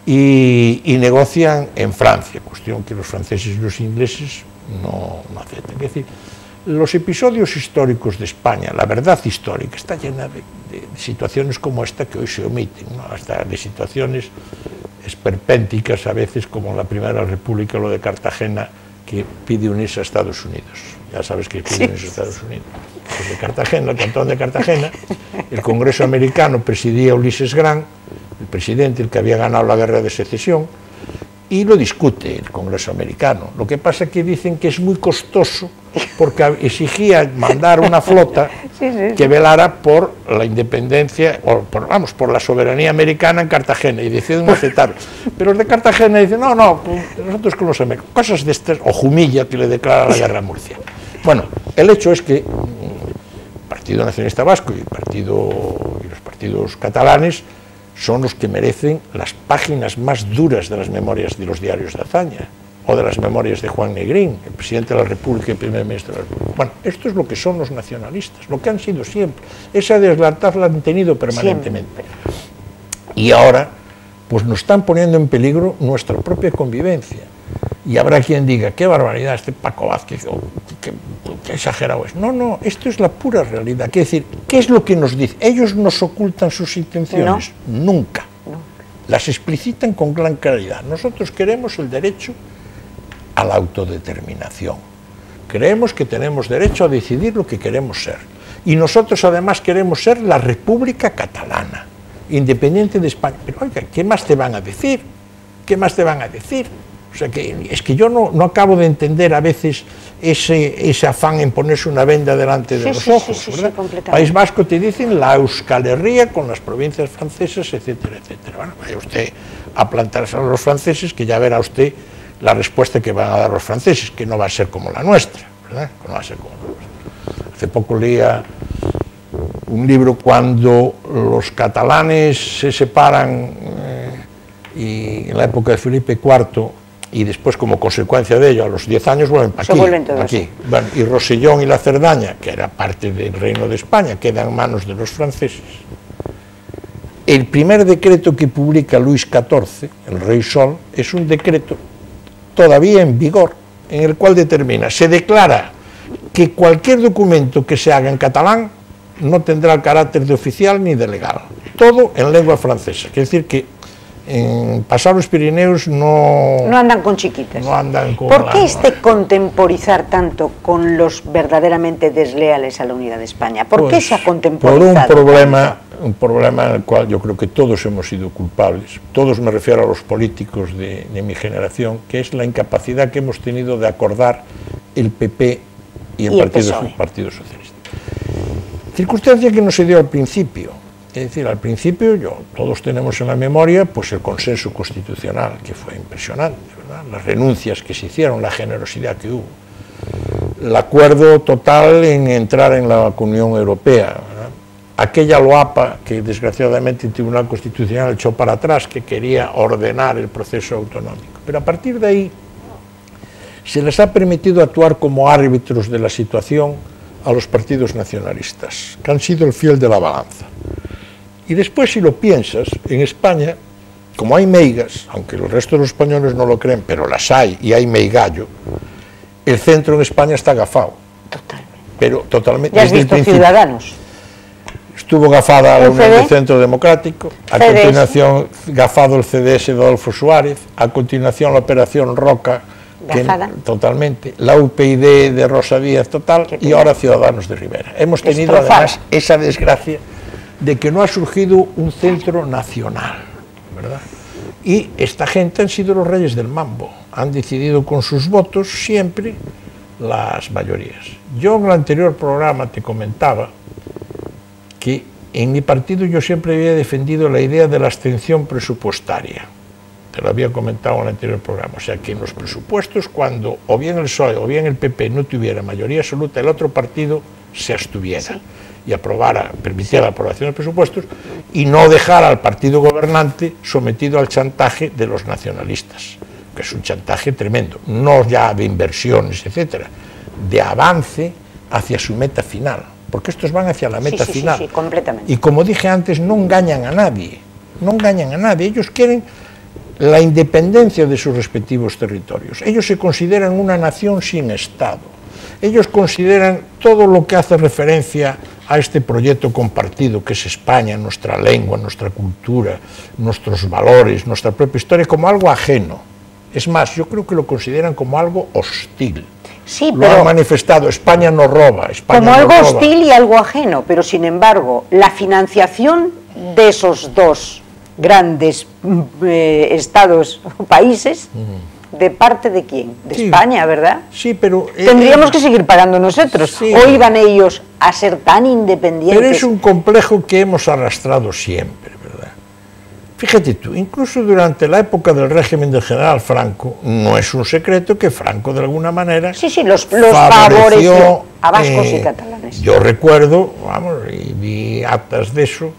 y negocian en Francia, cuestión que los franceses y los ingleses no aceptan. Es decir, los episodios históricos de España, la verdad histórica, está llena de situaciones como esta que hoy se omiten, ¿no? Hasta de situaciones esperpénticas a veces, como la Primera República, lo de Cartagena, que pide unirse a Estados Unidos. Ya sabes que pide unirse a Estados Unidos. Pues de Cartagena, el cantón de Cartagena, el Congreso americano presidía Ulises Grant, el presidente, el que había ganado la guerra de secesión, y lo discute el Congreso americano. Lo que pasa es que dicen que es muy costoso porque exigía mandar una flota que velara por la independencia, o por la soberanía americana en Cartagena, y deciden no aceptar. Pero los de Cartagena dicen, no, nosotros con los americanos, cosas de estas, o Jumilla, que le declara la guerra a Murcia. Bueno, el hecho es que el Partido Nacionalista Vasco y los partidos catalanes son los que merecen las páginas más duras de las memorias de los diarios de hazaña, o de las memorias de Juan Negrín, el presidente de la República y el primer ministro de la República. Bueno, esto es lo que son los nacionalistas, lo que han sido siempre. Esa deslealtad la han tenido permanentemente. Siempre. Y ahora, pues nos están poniendo en peligro nuestra propia convivencia. Y habrá quien diga, qué barbaridad este Paco Vázquez, o qué exagerado es. No, esto es la pura realidad. Quiere decir, ¿qué es lo que nos dice? ¿Ellos nos ocultan sus intenciones? No. Nunca. Las explicitan con gran claridad. Nosotros queremos el derecho a la autodeterminación. Creemos que tenemos derecho a decidir lo que queremos ser. Y nosotros además queremos ser la República Catalana, independiente de España. Pero oiga, ¿qué más te van a decir? ¿Qué más te van a decir? O sea, es que yo no acabo de entender a veces ese afán en ponerse una venda delante de los ojos, ¿verdad? País Vasco te dicen la Euskal Herria con las provincias francesas, etcétera, etcétera. Bueno, vaya usted a plantarse a los franceses, que ya verá usted la respuesta que van a dar los franceses, que no va a ser como la nuestra, ¿verdad? No va a ser como la nuestra. Hace poco leía un libro cuando los catalanes se separan y en la época de Felipe IV, y después como consecuencia de ello a los 10 años vuelven para aquí. Bueno, y Rosellón y la Cerdaña, que era parte del Reino de España, quedan en manos de los franceses. El primer decreto que publica Luis XIV, el Rey Sol, es un decreto todavía en vigor, en el cual determina, se declara que cualquier documento que se haga en catalán no tendrá el carácter de oficial ni de legal, todo en lengua francesa. Quiere decir que en pasar los Pirineos no andan con chiquitas. No andan con ¿Por qué contemporizar tanto con los verdaderamente desleales a la unidad de España? ¿Por qué se ha contemporizado? Por un problema en el cual yo creo que todos hemos sido culpables, todos me refiero a los políticos de mi generación, que es la incapacidad que hemos tenido de acordar el PP y el Partido Socialista. Circunstancia que no se dio al principio. Es decir, al principio todos tenemos en la memoria pues el consenso constitucional, que fue impresionante, ¿verdad? Las renuncias que se hicieron, la generosidad que hubo, el acuerdo total en entrar en la Unión Europea, ¿verdad? Aquella loapa que desgraciadamente el Tribunal Constitucional echó para atrás, que quería ordenar el proceso autonómico. Pero a partir de ahí se les ha permitido actuar como árbitros de la situación a los partidos nacionalistas, que han sido el fiel de la balanza. Y después, si lo piensas, en España, como hay meigas, aunque el resto de los españoles no lo creen, pero las hay, y hay meigallo, el centro en España está gafado. Totalmente. Pero totalmente. ¿Ya has visto Ciudadanos? Estuvo gafada la Unión del Centro Democrático, a continuación gafado el CDS de Adolfo Suárez, a continuación la Operación Roca, totalmente, la UPyD de Rosa Díaz total, y ahora Ciudadanos de Rivera. Hemos tenido además esa desgracia de que no ha surgido un centro nacional, ¿verdad? Y esta gente han sido los reyes del mambo, han decidido con sus votos siempre las mayorías. Yo en el anterior programa te comentaba que en mi partido yo siempre había defendido la idea de la abstención presupuestaria, te lo había comentado en el anterior programa, o sea que en los presupuestos, cuando o bien el PSOE o bien el PP no tuviera mayoría absoluta, el otro partido se abstuviera. Sí. Y aprobara, permitiera la aprobación de presupuestos y no dejara al partido gobernante sometido al chantaje de los nacionalistas, que es un chantaje tremendo, no ya de inversiones, etcétera, de avance hacia su meta final, porque estos van hacia la meta final. Sí, completamente. Y como dije antes, no engañan a nadie, ellos quieren la independencia de sus respectivos territorios, ellos se consideran una nación sin Estado. Ellos consideran todo lo que hace referencia a este proyecto compartido que es España, nuestra lengua, nuestra cultura, nuestros valores, nuestra propia historia, como algo ajeno. Es más, yo creo que lo consideran como algo hostil. Sí, lo han manifestado, España no roba, España como algo roba. Hostil y algo ajeno, pero sin embargo, la financiación de esos dos grandes estados o países... ¿De parte de quién? De España, ¿verdad? Sí, pero... Tendríamos que seguir pagando nosotros. Sí. ¿O iban ellos a ser tan independientes? Pero es un complejo que hemos arrastrado siempre, ¿verdad? Fíjate tú, incluso durante la época del régimen del general Franco, no es un secreto que Franco, de alguna manera... los favoreció a vascos y catalanes. Yo recuerdo, vamos, y vi actas de eso...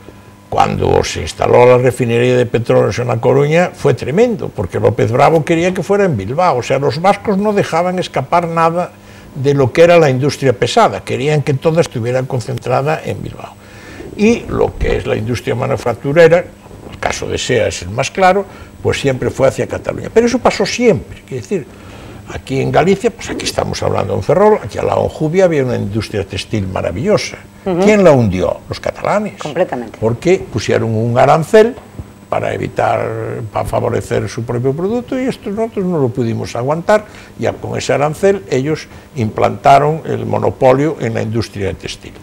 Cuando se instaló la refinería de petróleos en La Coruña fue tremendo, porque López Bravo quería que fuera en Bilbao, o sea, los vascos no dejaban escapar nada de lo que era la industria pesada, querían que toda estuviera concentrada en Bilbao. Y lo que es la industria manufacturera, el caso de SEA es el más claro, pues siempre fue hacia Cataluña. Pero eso pasó siempre, quiere decir, aquí en Galicia, pues aquí estamos hablando en Ferrol, aquí al lado en Jubia había una industria textil maravillosa. ¿Quién la hundió? Los catalanes. Completamente. Porque pusieron un arancel para favorecer su propio producto y esto nosotros no lo pudimos aguantar, ya con ese arancel ellos implantaron el monopolio en la industria textil.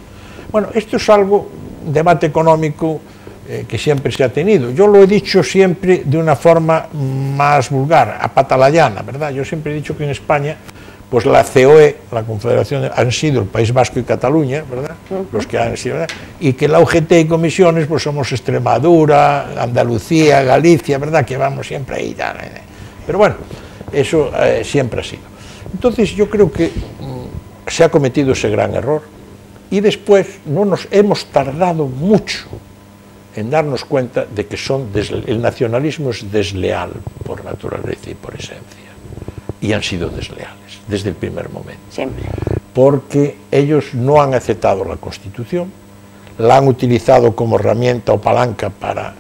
Bueno, esto es algo, un debate económico que siempre se ha tenido. Yo lo he dicho siempre de una forma más vulgar, a pata la llana, ¿verdad? Yo siempre he dicho que en España, pues la COE, la Confederación, han sido el País Vasco y Cataluña, ¿verdad? Los que han sido, ¿verdad? Y que la UGT y comisiones, pues somos Extremadura, Andalucía, Galicia, ¿verdad? Que vamos siempre ahí. Pero bueno, eso siempre ha sido. Entonces yo creo que se ha cometido ese gran error y después no nos hemos tardado mucho en darnos cuenta de que el nacionalismo es desleal por naturaleza y por esencia, y han sido desleales desde el primer momento. Siempre. Porque ellos no han aceptado la Constitución, la han utilizado como herramienta o palanca para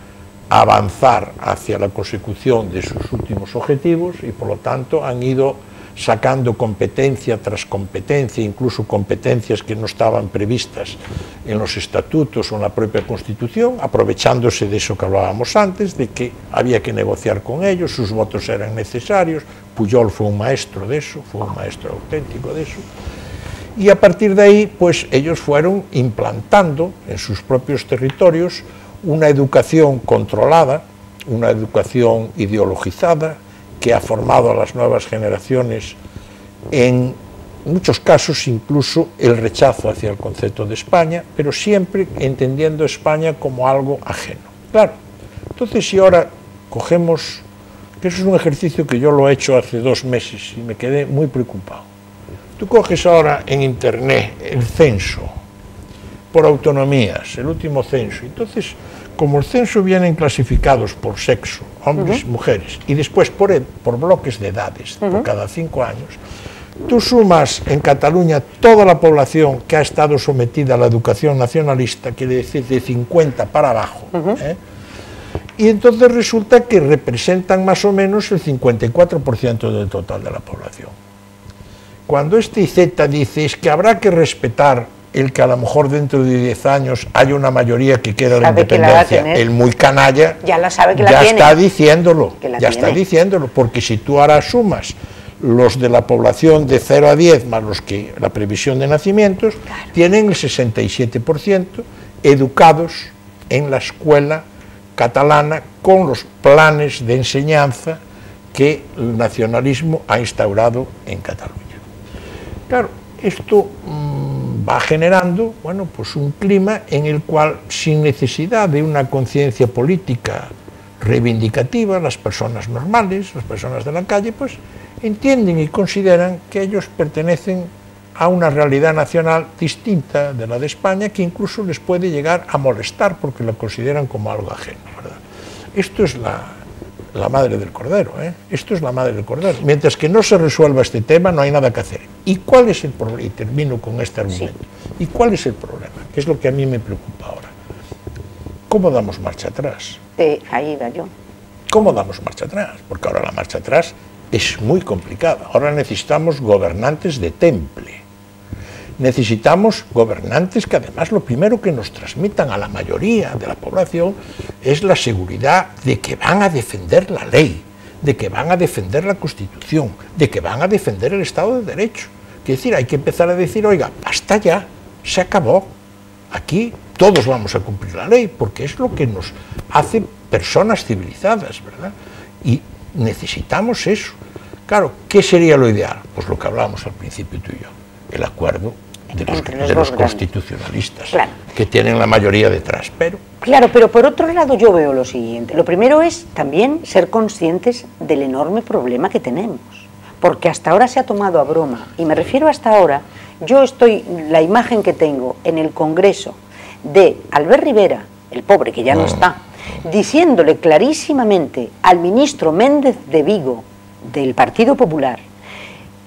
avanzar hacia la consecución de sus últimos objetivos y por lo tanto han ido sacando competencia tras competencia, incluso competencias que no estaban previstas en los estatutos o en la propia Constitución, aprovechándose de eso que hablábamos antes, de que había que negociar con ellos, sus votos eran necesarios. Pujol fue un maestro de eso, fue un maestro auténtico de eso. Y a partir de ahí, pues ellos fueron implantando en sus propios territorios una educación controlada, una educación ideologizada, que ha formado a las nuevas generaciones, en muchos casos incluso el rechazo hacia el concepto de España, pero siempre entendiendo España como algo ajeno. Claro, entonces si ahora cogemos, que eso es un ejercicio que yo lo he hecho hace 2 meses y me quedé muy preocupado. Tú coges ahora en internet el censo por autonomías, el último censo, entonces como el censo vienen clasificados por sexo, hombres, mujeres, y después por bloques de edades, por cada 5 años, tú sumas en Cataluña toda la población que ha estado sometida a la educación nacionalista, quiere decir de 50 para abajo, y entonces resulta que representan más o menos el 54% del total de la población. Cuando este IZ dice es que habrá que respetar el que a lo mejor dentro de 10 años haya una mayoría que quiera la independencia, el muy canalla ya la sabe que ya la tiene. Está diciéndolo, Ya está diciéndolo, porque si tú ahora sumas los de la población de 0 a 10 más los que la previsión de nacimientos, claro, tienen el 67% educados en la escuela catalana con los planes de enseñanza que el nacionalismo ha instaurado en Cataluña. Claro, esto va generando, bueno, pues un clima en el cual, sin necesidad de una conciencia política reivindicativa, las personas normales, las personas de la calle, pues entienden y consideran que ellos pertenecen a una realidad nacional distinta de la de España, que incluso les puede llegar a molestar porque la consideran como algo ajeno, ¿verdad? Esto es la madre del cordero, ¿eh? Esto es la madre del cordero. Mientras que no se resuelva este tema, no hay nada que hacer. ¿Y cuál es el problema? Y termino con este argumento. Sí. ¿Y cuál es el problema? Que es lo que a mí me preocupa ahora. ¿Cómo damos marcha atrás? Ahí va yo. ¿Cómo damos marcha atrás? Porque ahora la marcha atrás es muy complicada. Ahora necesitamos gobernantes de temple. Necesitamos gobernantes que además lo primero que nos transmitan a la mayoría de la población es la seguridad de que van a defender la ley, de que van a defender la Constitución, de que van a defender el Estado de Derecho. Es decir, hay que empezar a decir, oiga, basta ya, se acabó. Aquí todos vamos a cumplir la ley, porque es lo que nos hace personas civilizadas, ¿verdad? Y necesitamos eso. Claro, ¿qué sería lo ideal? Pues lo que hablábamos al principio tú y yo, el acuerdo de los constitucionalistas, claro, que tienen la mayoría detrás, pero... Claro, pero por otro lado yo veo lo siguiente. Lo primero es también ser conscientes del enorme problema que tenemos, porque hasta ahora se ha tomado a broma, y me refiero hasta ahora, la imagen que tengo en el Congreso de Albert Rivera, el pobre que ya no está, diciéndole clarísimamente al ministro Méndez de Vigo, del Partido Popular,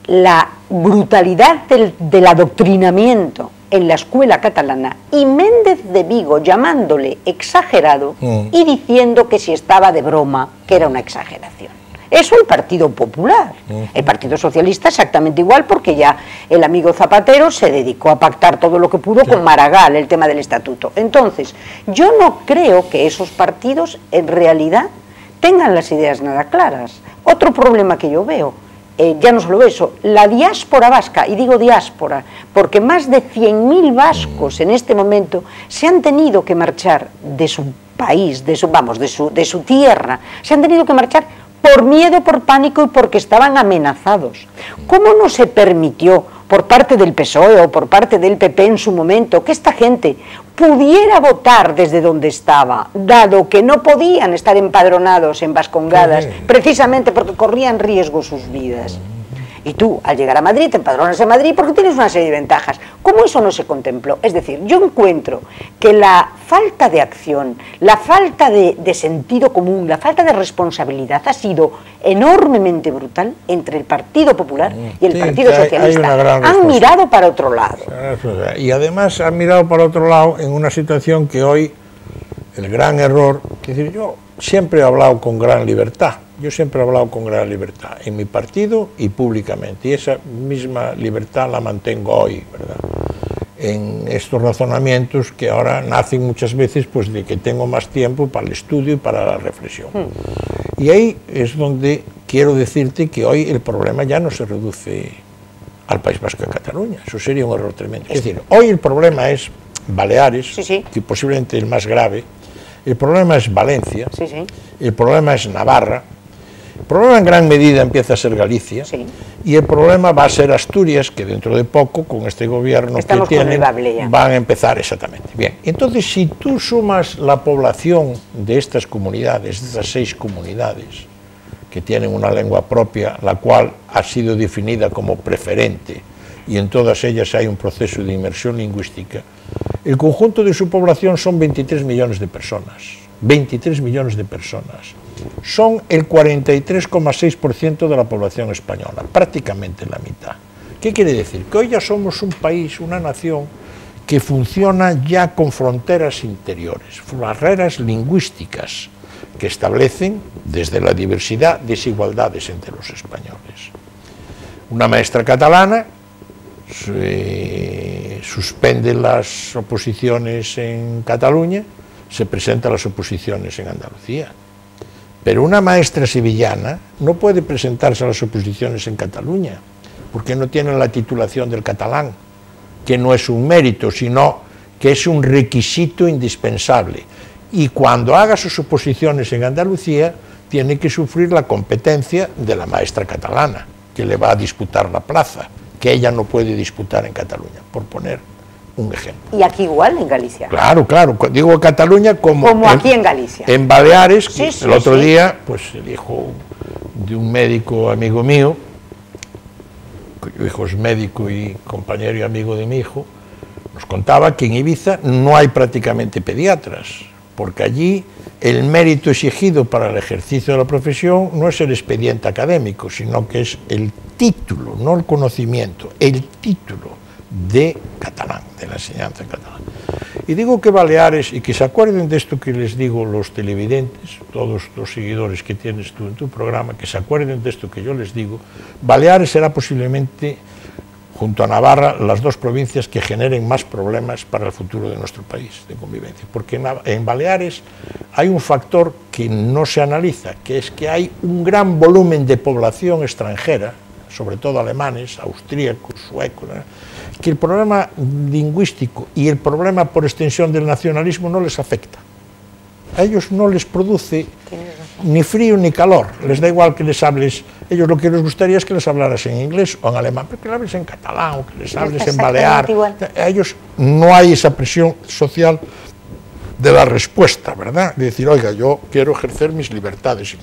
la brutalidad del adoctrinamiento en la escuela catalana, y Méndez de Vigo llamándole exagerado y diciendo que si estaba de broma, que era una exageración. Eso el Partido Popular. El Partido Socialista exactamente igual, porque ya el amigo Zapatero se dedicó a pactar todo lo que pudo con Maragall, el tema del estatuto. Entonces, yo no creo que esos partidos en realidad tengan las ideas nada claras. Otro problema que yo veo, ya no solo eso, la diáspora vasca, y digo diáspora, porque más de 100.000 vascos en este momento se han tenido que marchar de su país, de su tierra, se han tenido que marchar por miedo, por pánico y porque estaban amenazados. ¿Cómo no se permitió por parte del PSOE o por parte del PP en su momento que esta gente pudiera votar desde donde estaba, dado que no podían estar empadronados en Vascongadas, precisamente porque corrían riesgo sus vidas? Y tú, al llegar a Madrid, te empadronas en Madrid porque tienes una serie de ventajas. ¿Cómo eso no se contempló? Es decir, yo encuentro que la falta de acción, la falta de sentido común, la falta de responsabilidad ha sido enormemente brutal entre el Partido Popular y el Partido Socialista. Han mirado para otro lado. Y además han mirado para otro lado en una situación que hoy el gran error Es decir, yo siempre he hablado con gran libertad, en mi partido y públicamente, y esa misma libertad la mantengo hoy, ¿verdad? En estos razonamientos que ahora nacen muchas veces pues de que tengo más tiempo para el estudio y para la reflexión. Y ahí es donde quiero decirte que hoy el problema ya no se reduce al País Vasco y a Cataluña, eso sería un error tremendo. Es decir, hoy el problema es Baleares, que posiblemente el más grave, el problema es Valencia, el problema es Navarra, el problema en gran medida empieza a ser Galicia, y el problema va a ser Asturias, que dentro de poco, con este gobierno que tienen, van a empezar exactamente. Bien, entonces si tú sumas la población de estas comunidades, de estas 6 comunidades, que tienen una lengua propia, la cual ha sido definida como preferente, y en todas ellas hay un proceso de inmersión lingüística, el conjunto de su población son 23 millones de personas. 23 millones de personas. Son el 43,6% de la población española, prácticamente la mitad. ¿Qué quiere decir? Que hoy ya somos un país, una nación, que funciona ya con fronteras interiores, barreras lingüísticas, que establecen, desde la diversidad, desigualdades entre los españoles. Una maestra catalana suspende las oposiciones en Cataluña, se presentan las oposiciones en Andalucía. Pero una maestra sevillana no puede presentarse a las oposiciones en Cataluña, porque no tiene la titulación del catalán, que no es un mérito, sino que es un requisito indispensable. Y cuando haga sus oposiciones en Andalucía, tiene que sufrir la competencia de la maestra catalana, que le va a disputar la plaza, que ella no puede disputar en Cataluña, por poner un ejemplo. ¿Y aquí igual, en Galicia? Claro, claro, digo Cataluña como aquí en Galicia. En Baleares, el otro día, pues el hijo de un médico amigo mío, cuyo hijo es médico y compañero y amigo de mi hijo, nos contaba que en Ibiza no hay prácticamente pediatras, porque allí el mérito exigido para el ejercicio de la profesión no es el expediente académico, sino que es el título, no el conocimiento, el título de catalán, de la enseñanza en catalán. Y digo que Baleares, y que se acuerden de esto que les digo los televidentes, todos los seguidores que tienes tú en tu programa, que se acuerden de esto que yo les digo, Baleares será posiblemente, junto a Navarra, las 2 provincias que generen más problemas para el futuro de nuestro país, de convivencia. Porque en Baleares hay un factor que no se analiza, que es que hay un gran volumen de población extranjera, sobre todo alemanes, austríacos, suecos, que el problema lingüístico y el problema por extensión del nacionalismo no les afecta. A ellos no les produce ni frío ni calor, les da igual que les hables, ellos lo que les gustaría es que les hablaras en inglés o en alemán, pero que les hables en catalán o que les hables en balear. A ellos no hay esa presión social de la respuesta, ¿verdad? De decir, oiga, yo quiero ejercer mis libertades.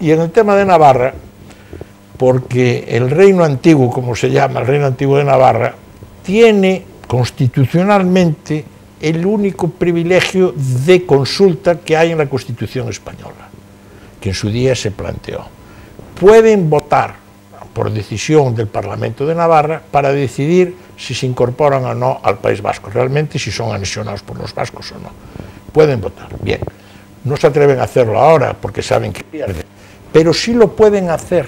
Y en el tema de Navarra, porque el reino antiguo, como se llama, el reino antiguo de Navarra, tiene constitucionalmente el único privilegio de consulta que hay en la Constitución española, que en su día se planteó. Pueden votar por decisión del Parlamento de Navarra para decidir si se incorporan o no al País Vasco, realmente si son anexionados por los vascos o no. Pueden votar, bien. No se atreven a hacerlo ahora porque saben que pierden, pero sí lo pueden hacer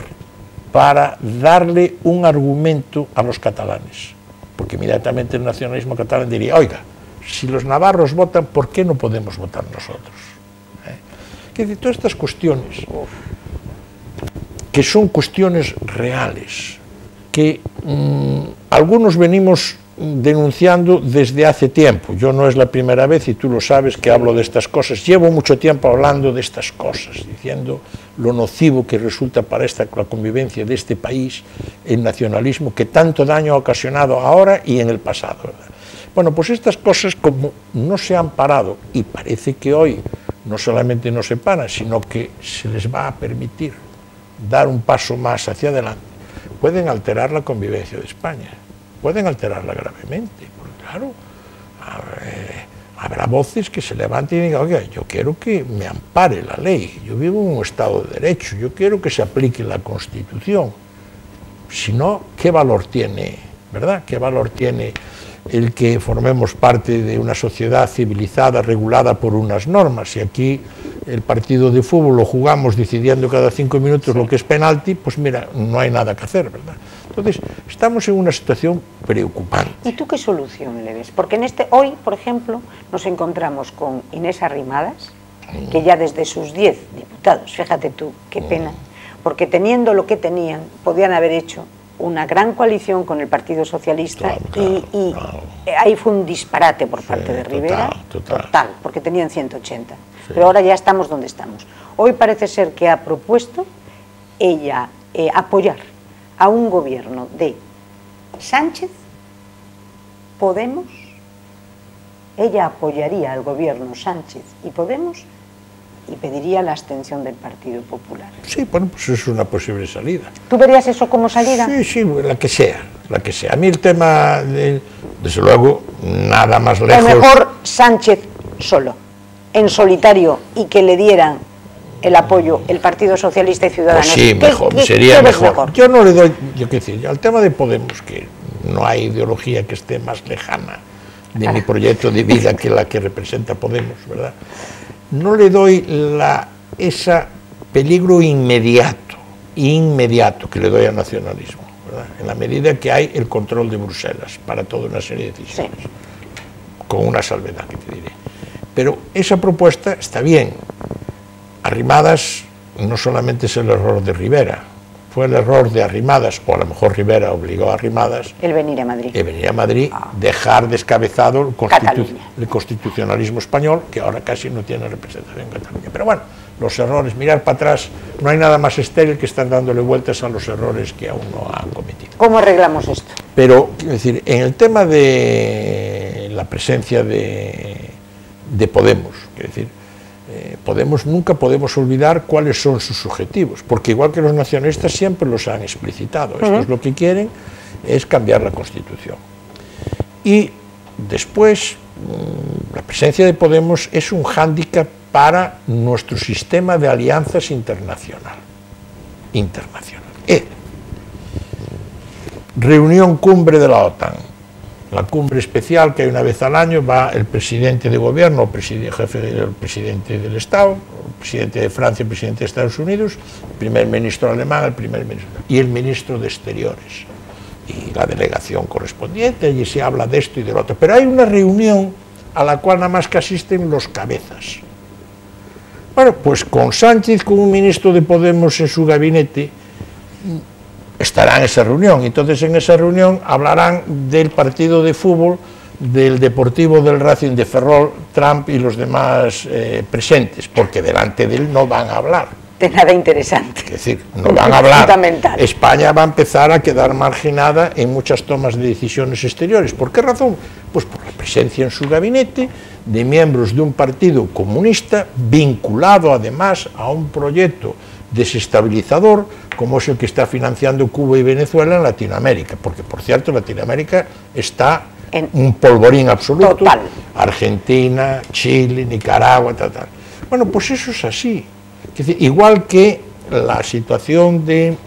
para darle un argumento a los catalanes, porque inmediatamente el nacionalismo catalán diría, oiga, si los navarros votan, ¿por qué no podemos votar nosotros? Es decir, todas estas cuestiones, que son cuestiones reales, que algunos venimos denunciando desde hace tiempo. Yo no es la primera vez, y tú lo sabes, que hablo de estas cosas. Llevo mucho tiempo hablando de estas cosas, diciendo lo nocivo que resulta para la convivencia de este país el nacionalismo, que tanto daño ha ocasionado ahora y en el pasado, ¿verdad? Bueno, pues estas cosas, como no se han parado, y parece que hoy no solamente no se paran, sino que se les va a permitir dar un paso más hacia adelante, pueden alterar la convivencia de España, pueden alterarla gravemente, porque claro, habrá voces que se levanten y digan, oiga, yo quiero que me ampare la ley, yo vivo en un Estado de Derecho, yo quiero que se aplique la Constitución, si no, ¿qué valor tiene, verdad? ¿Qué valor tiene el que formemos parte de una sociedad civilizada, regulada por unas normas. Si aquí el partido de fútbol lo jugamos decidiendo cada 5 minutos lo que es penalti, pues mira, no hay nada que hacer, ¿verdad? Entonces, estamos en una situación preocupante. ¿Y tú qué solución le ves? Porque hoy, por ejemplo, nos encontramos con Inés Arrimadas, que ya desde sus 10 diputados, fíjate tú, qué pena, porque teniendo lo que tenían, podían haber hecho una gran coalición con el Partido Socialista, y ahí fue un disparate por parte de Rivera, total, porque tenían 180, pero ahora ya estamos donde estamos. Hoy parece ser que ha propuesto ella apoyar a un gobierno de Sánchez, Podemos, ella apoyaría al gobierno Sánchez y Podemos y pediría la abstención del Partido Popular. Sí, bueno, pues es una posible salida. ¿Tú verías eso como salida? Sí, sí, la que sea, la que sea. A mí el tema, desde luego, nada más lejos... O mejor Sánchez solo, en solitario, y que le dieran el apoyo el Partido Socialista y Ciudadanos. Pues sí, mejor, sería mejor. Yo no le doy, yo qué decir, al tema de Podemos, que no hay ideología que esté más lejana de mi proyecto de vida que la que representa Podemos, ¿verdad? No le doy ese peligro inmediato que le doy al nacionalismo, ¿verdad? En la medida que hay el control de Bruselas para toda una serie de decisiones, sí, con una salvedad que te diré. Pero esa propuesta está bien. Arrimadas no solamente es el error de Rivera, fue el error de Arrimadas, o a lo mejor Rivera obligó a Arrimadas el venir a Madrid, dejar descabezado el constitucionalismo español, que ahora casi no tiene representación en Cataluña. Pero bueno, los errores, mirar para atrás, no hay nada más estéril que estar dándole vueltas a los errores que aún no han cometido. ¿Cómo arreglamos esto? Pero, quiero decir, en el tema de la presencia de Podemos, quiero decir, Podemos, nunca podemos olvidar cuáles son sus objetivos, porque igual que los nacionalistas siempre los han explicitado. Estos lo que quieren es cambiar la Constitución. Y después, la presencia de Podemos es un hándicap para nuestro sistema de alianzas internacional. Reunión cumbre de la OTAN. La cumbre especial que hay una vez al año, va el presidente de gobierno, el presidente del Estado, el presidente de Francia, el presidente de Estados Unidos, el primer ministro alemán, el primer ministro, y el ministro de Exteriores, y la delegación correspondiente, y se habla de esto y del otro. Pero hay una reunión a la cual nada más que asisten los cabezas. Bueno, pues con Sánchez, con un ministro de Podemos en su gabinete, estará en esa reunión. Entonces en esa reunión hablarán del partido de fútbol, del Deportivo, del Racing, de Ferrol, Trump y los demás presentes, porque delante de él no van a hablar. De nada interesante. Es decir, no van a hablar. España va a empezar a quedar marginada en muchas tomas de decisiones exteriores. ¿Por qué razón? Pues por la presencia en su gabinete de miembros de un partido comunista vinculado además a un proyecto desestabilizador como es el que está financiando Cuba y Venezuela en Latinoamérica, porque por cierto Latinoamérica está en un polvorín absoluto, total. Argentina, Chile, Nicaragua, tal. Bueno, pues eso es así. Es decir, igual que la situación del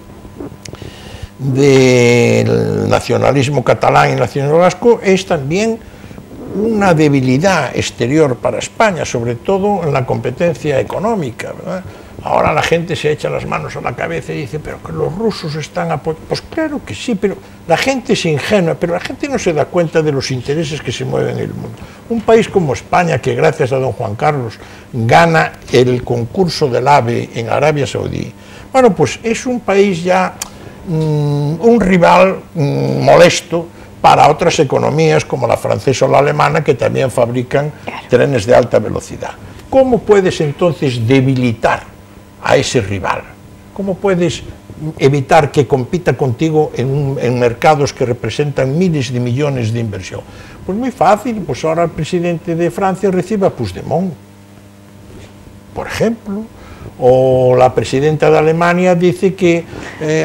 nacionalismo catalán y el nacionalismo vasco es también una debilidad exterior para España, sobre todo en la competencia económica, ¿verdad? Ahora la gente se echa las manos a la cabeza y dice, pero que los rusos están apoyando. Pues claro que sí, pero la gente es ingenua, pero la gente no se da cuenta de los intereses que se mueven en el mundo. Un país como España, que gracias a don Juan Carlos gana el concurso del AVE en Arabia Saudí, bueno, pues es un país ya, un rival molesto para otras economías como la francesa o la alemana, que también fabrican trenes de alta velocidad. ¿Cómo puedes entonces debilitar a ese rival? ¿Cómo puedes evitar que compita contigo en mercados que representan miles de millones de inversión? Pues muy fácil, pues ahora el presidente de Francia recibe a Puigdemont, por ejemplo, o la presidenta de Alemania dice que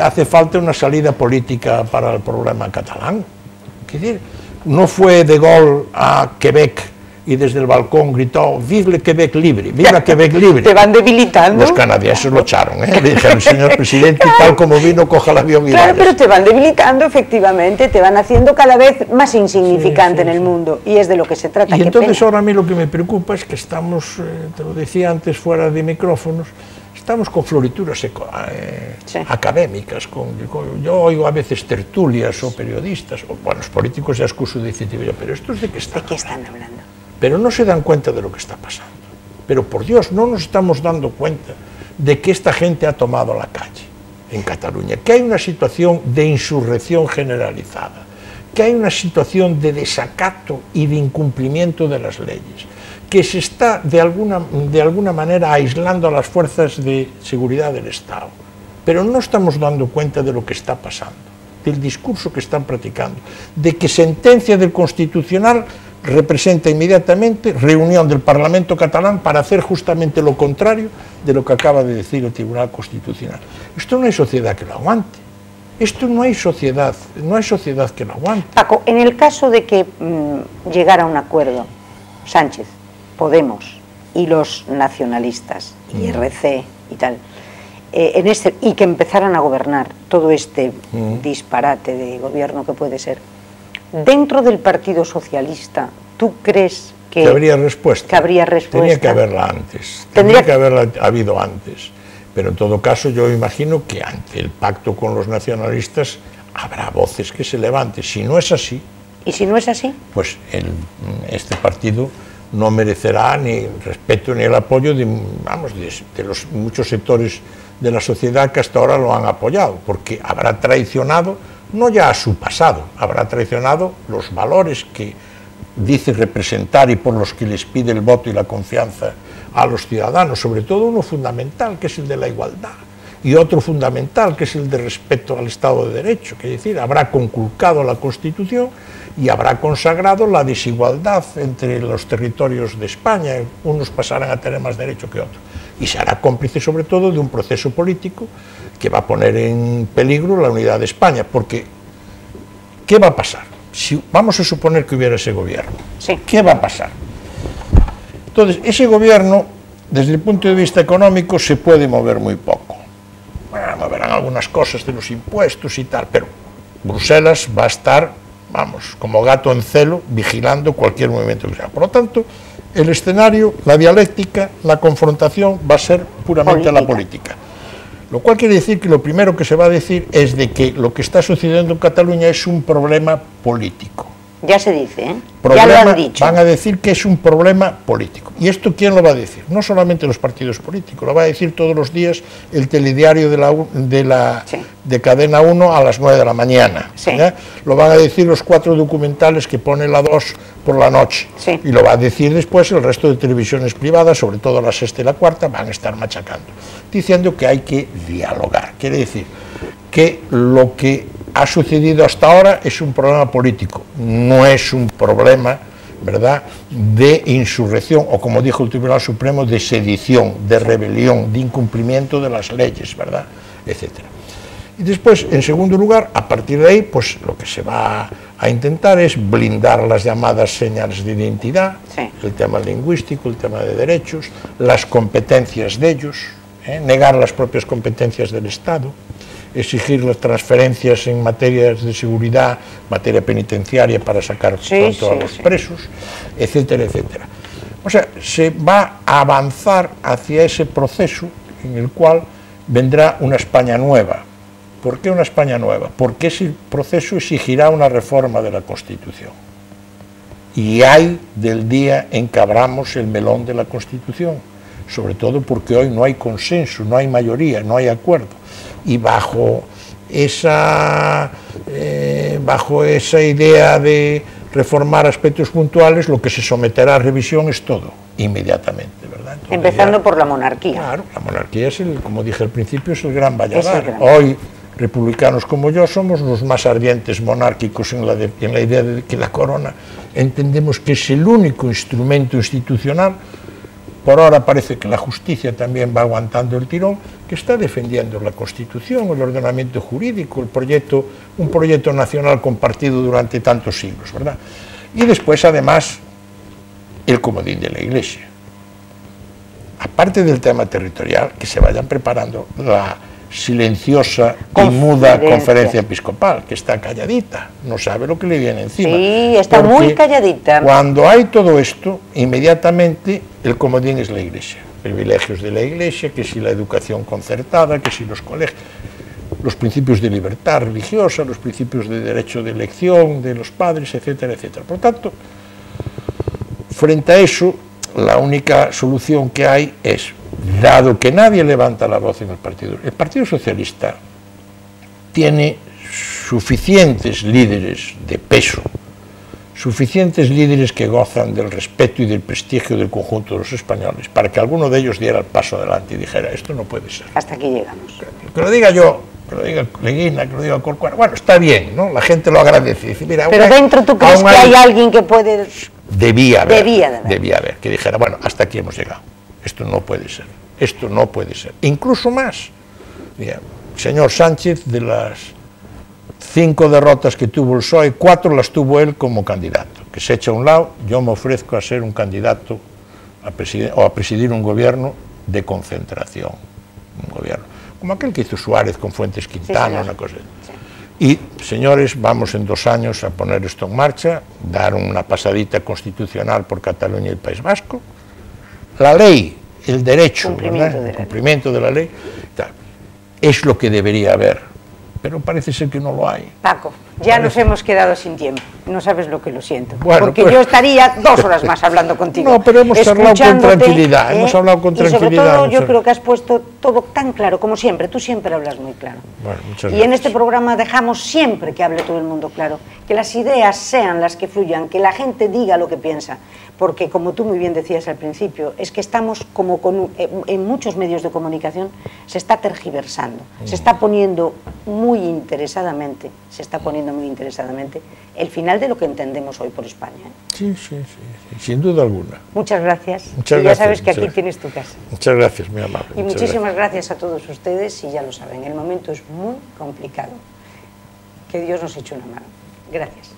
hace falta una salida política para el problema catalán. Es decir, no fue De Gaulle a Quebec y desde el balcón gritó «Vive Quebec libre, viva Quebec libre». Te van debilitando. Los canadienses lo echaron, le dijeron «Señor presidente, claro, tal como vino, coja el avión y claro, vaya». Pero te van debilitando, efectivamente, te van haciendo cada vez más insignificante en el mundo, y es de lo que se trata. Y entonces ahora a mí lo que me preocupa es que estamos, te lo decía antes fuera de micrófonos, estamos con florituras académicas, yo oigo a veces tertulias o periodistas, o bueno, los políticos ya excuso de iniciativa, pero estos ¿de qué están hablando? Pero no se dan cuenta de lo que está pasando. Pero por Dios, no nos estamos dando cuenta de que esta gente ha tomado la calle en Cataluña, que hay una situación de insurrección generalizada, que hay una situación de desacato y de incumplimiento de las leyes, que se está de alguna manera aislando a las fuerzas de seguridad del Estado. Pero no estamos dando cuenta de lo que está pasando, del discurso que están practicando, de que sentencia del Constitucional representa inmediatamente reunión del Parlamento catalán para hacer justamente lo contrario de lo que acaba de decir el Tribunal Constitucional. Esto no hay sociedad que lo aguante. Esto no hay sociedad que lo aguante. Paco, en el caso de que llegara a un acuerdo Sánchez, Podemos y los nacionalistas, IRC y tal, y que empezaran a gobernar todo este disparate de gobierno que puede ser, dentro del Partido Socialista, ¿tú crees que habría respuesta? Tenía que haberla antes, tendría que haberla habido antes, pero en todo caso yo imagino que ante el pacto con los nacionalistas habrá voces que se levanten. Si no es así... ¿Y si no es así? Pues este partido no merecerá ni el respeto ni el apoyo de los muchos sectores de la sociedad que hasta ahora lo han apoyado, porque habrá traicionado no ya a su pasado, habrá traicionado los valores que dice representar y por los que les pide el voto y la confianza a los ciudadanos, sobre todo uno fundamental, que es el de la igualdad, y otro fundamental, que es el de respeto al Estado de Derecho, que es decir, habrá conculcado la Constitución y habrá consagrado la desigualdad entre los territorios de España, unos pasarán a tener más derecho que otros, y se hará cómplice sobre todo de un proceso político que va a poner en peligro la unidad de España, porque ¿qué va a pasar? Si vamos a suponer que hubiera ese gobierno, sí. ¿Qué va a pasar? Entonces, ese gobierno, desde el punto de vista económico, se puede mover muy poco. Bueno, moverán algunas cosas de los impuestos y tal, pero Bruselas va a estar, vamos, como gato en celo, vigilando cualquier movimiento que sea. Por lo tanto, el escenario, la dialéctica, la confrontación va a ser puramente la política. Lo cual quiere decir que lo primero que se va a decir es de que lo que está sucediendo en Cataluña es un problema político. Ya se dice, ¿eh? Ya lo han dicho. Van a decir que es un problema político. ¿Y esto quién lo va a decir? No solamente los partidos políticos, lo va a decir todos los días el telediario de Cadena 1 a las 9 de la mañana. Sí. Lo van a decir los 4 documentales que pone la 2 por la noche. Sí. Y lo va a decir después el resto de televisiones privadas, sobre todo la 6 y la 4, van a estar machacando, diciendo que hay que dialogar. Quiere decir que lo que ha sucedido hasta ahora es un problema político, no es un problema, ¿verdad?, de insurrección, o como dijo el Tribunal Supremo, de sedición, de rebelión, de incumplimiento de las leyes, ¿verdad?, etcétera. Y después, en segundo lugar, a partir de ahí, pues lo que se va a intentar es blindar las llamadas señales de identidad, sí. El tema lingüístico, el tema de derechos, las competencias de ellos, negar las propias competencias del Estado, exigir las transferencias en materias de seguridad, materia penitenciaria para sacar pronto a los presos, etcétera, etcétera. O sea, se va a avanzar hacia ese proceso en el cual vendrá una España nueva. ¿Por qué una España nueva? Porque ese proceso exigirá una reforma de la Constitución. Y hay del día en que abramos el melón de la Constitución, sobre todo porque hoy no hay consenso, no hay mayoría, no hay acuerdo. Y bajo esa idea de reformar aspectos puntuales, lo que se someterá a revisión es todo, inmediatamente, ¿verdad? Entonces, empezando por la monarquía. Claro, la monarquía es, como dije al principio, es el gran Valladar. Hoy, republicanos como yo, somos los más ardientes monárquicos en la idea de que la corona entendemos que es el único instrumento institucional. Por ahora parece que la justicia también va aguantando el tirón, que está defendiendo la Constitución, el ordenamiento jurídico, un proyecto nacional compartido durante tantos siglos, ¿verdad? Y después, además, el comodín de la Iglesia. Aparte del tema territorial, que se vayan preparando la silenciosa y muda conferencia episcopal, que está calladita, no sabe lo que le viene encima. Sí, está muy calladita. Cuando hay todo esto, inmediatamente el comodín es la Iglesia. Privilegios de la Iglesia, que si la educación concertada, que si los colegios, los principios de libertad religiosa, los principios de derecho de elección de los padres, etcétera, etcétera. Por tanto, frente a eso, la única solución que hay es, dado que nadie levanta la voz en el Partido Socialista tiene suficientes líderes de peso, suficientes líderes que gozan del respeto y del prestigio del conjunto de los españoles, para que alguno de ellos diera el paso adelante y dijera, esto no puede ser. Hasta aquí llegamos. Que lo diga yo, que lo diga Leguina, que lo diga Corcuera, bueno, está bien, ¿no? La gente lo agradece. Dice, mira, pero dentro tú crees que hay alguien que puede... Debía haber, que dijera, bueno, hasta aquí hemos llegado, esto no puede ser, esto no puede ser. Incluso más, mira, señor Sánchez, de las 5 derrotas que tuvo el PSOE, 4 las tuvo él como candidato, que se echa a un lado, yo me ofrezco a ser un candidato a presidir un gobierno de concentración, un gobierno, como aquel que hizo Suárez con Fuentes Quintana, sí, una cosa así. Y, señores, vamos en 2 años a poner esto en marcha, dar una pasadita constitucional por Cataluña y el País Vasco, la ley, el derecho, el cumplimiento de la ley, tal, es lo que debería haber, pero parece ser que no lo hay. Paco, ya nos hemos quedado sin tiempo, no sabes lo que lo siento, bueno, porque pues, yo estaría 2 horas más hablando contigo. No, pero hemos hablado con tranquilidad, hemos hablado con tranquilidad. Y sobre todo yo creo que has puesto todo tan claro, como siempre, tú siempre hablas muy claro. Bueno, muchas gracias. Y en este programa dejamos siempre que hable todo el mundo claro, que las ideas sean las que fluyan, que la gente diga lo que piensa, porque como tú muy bien decías al principio, es que estamos como en muchos medios de comunicación se está tergiversando, se está poniendo muy interesadamente, el final de lo que entendemos hoy por España. Sí, sin duda alguna. Muchas gracias. Muchas y ya sabes que aquí tienes tu casa. Muchas gracias, mi amable. Y muchísimas gracias a todos ustedes, y ya lo saben, el momento es muy complicado. Que Dios nos eche una mano. Gracias.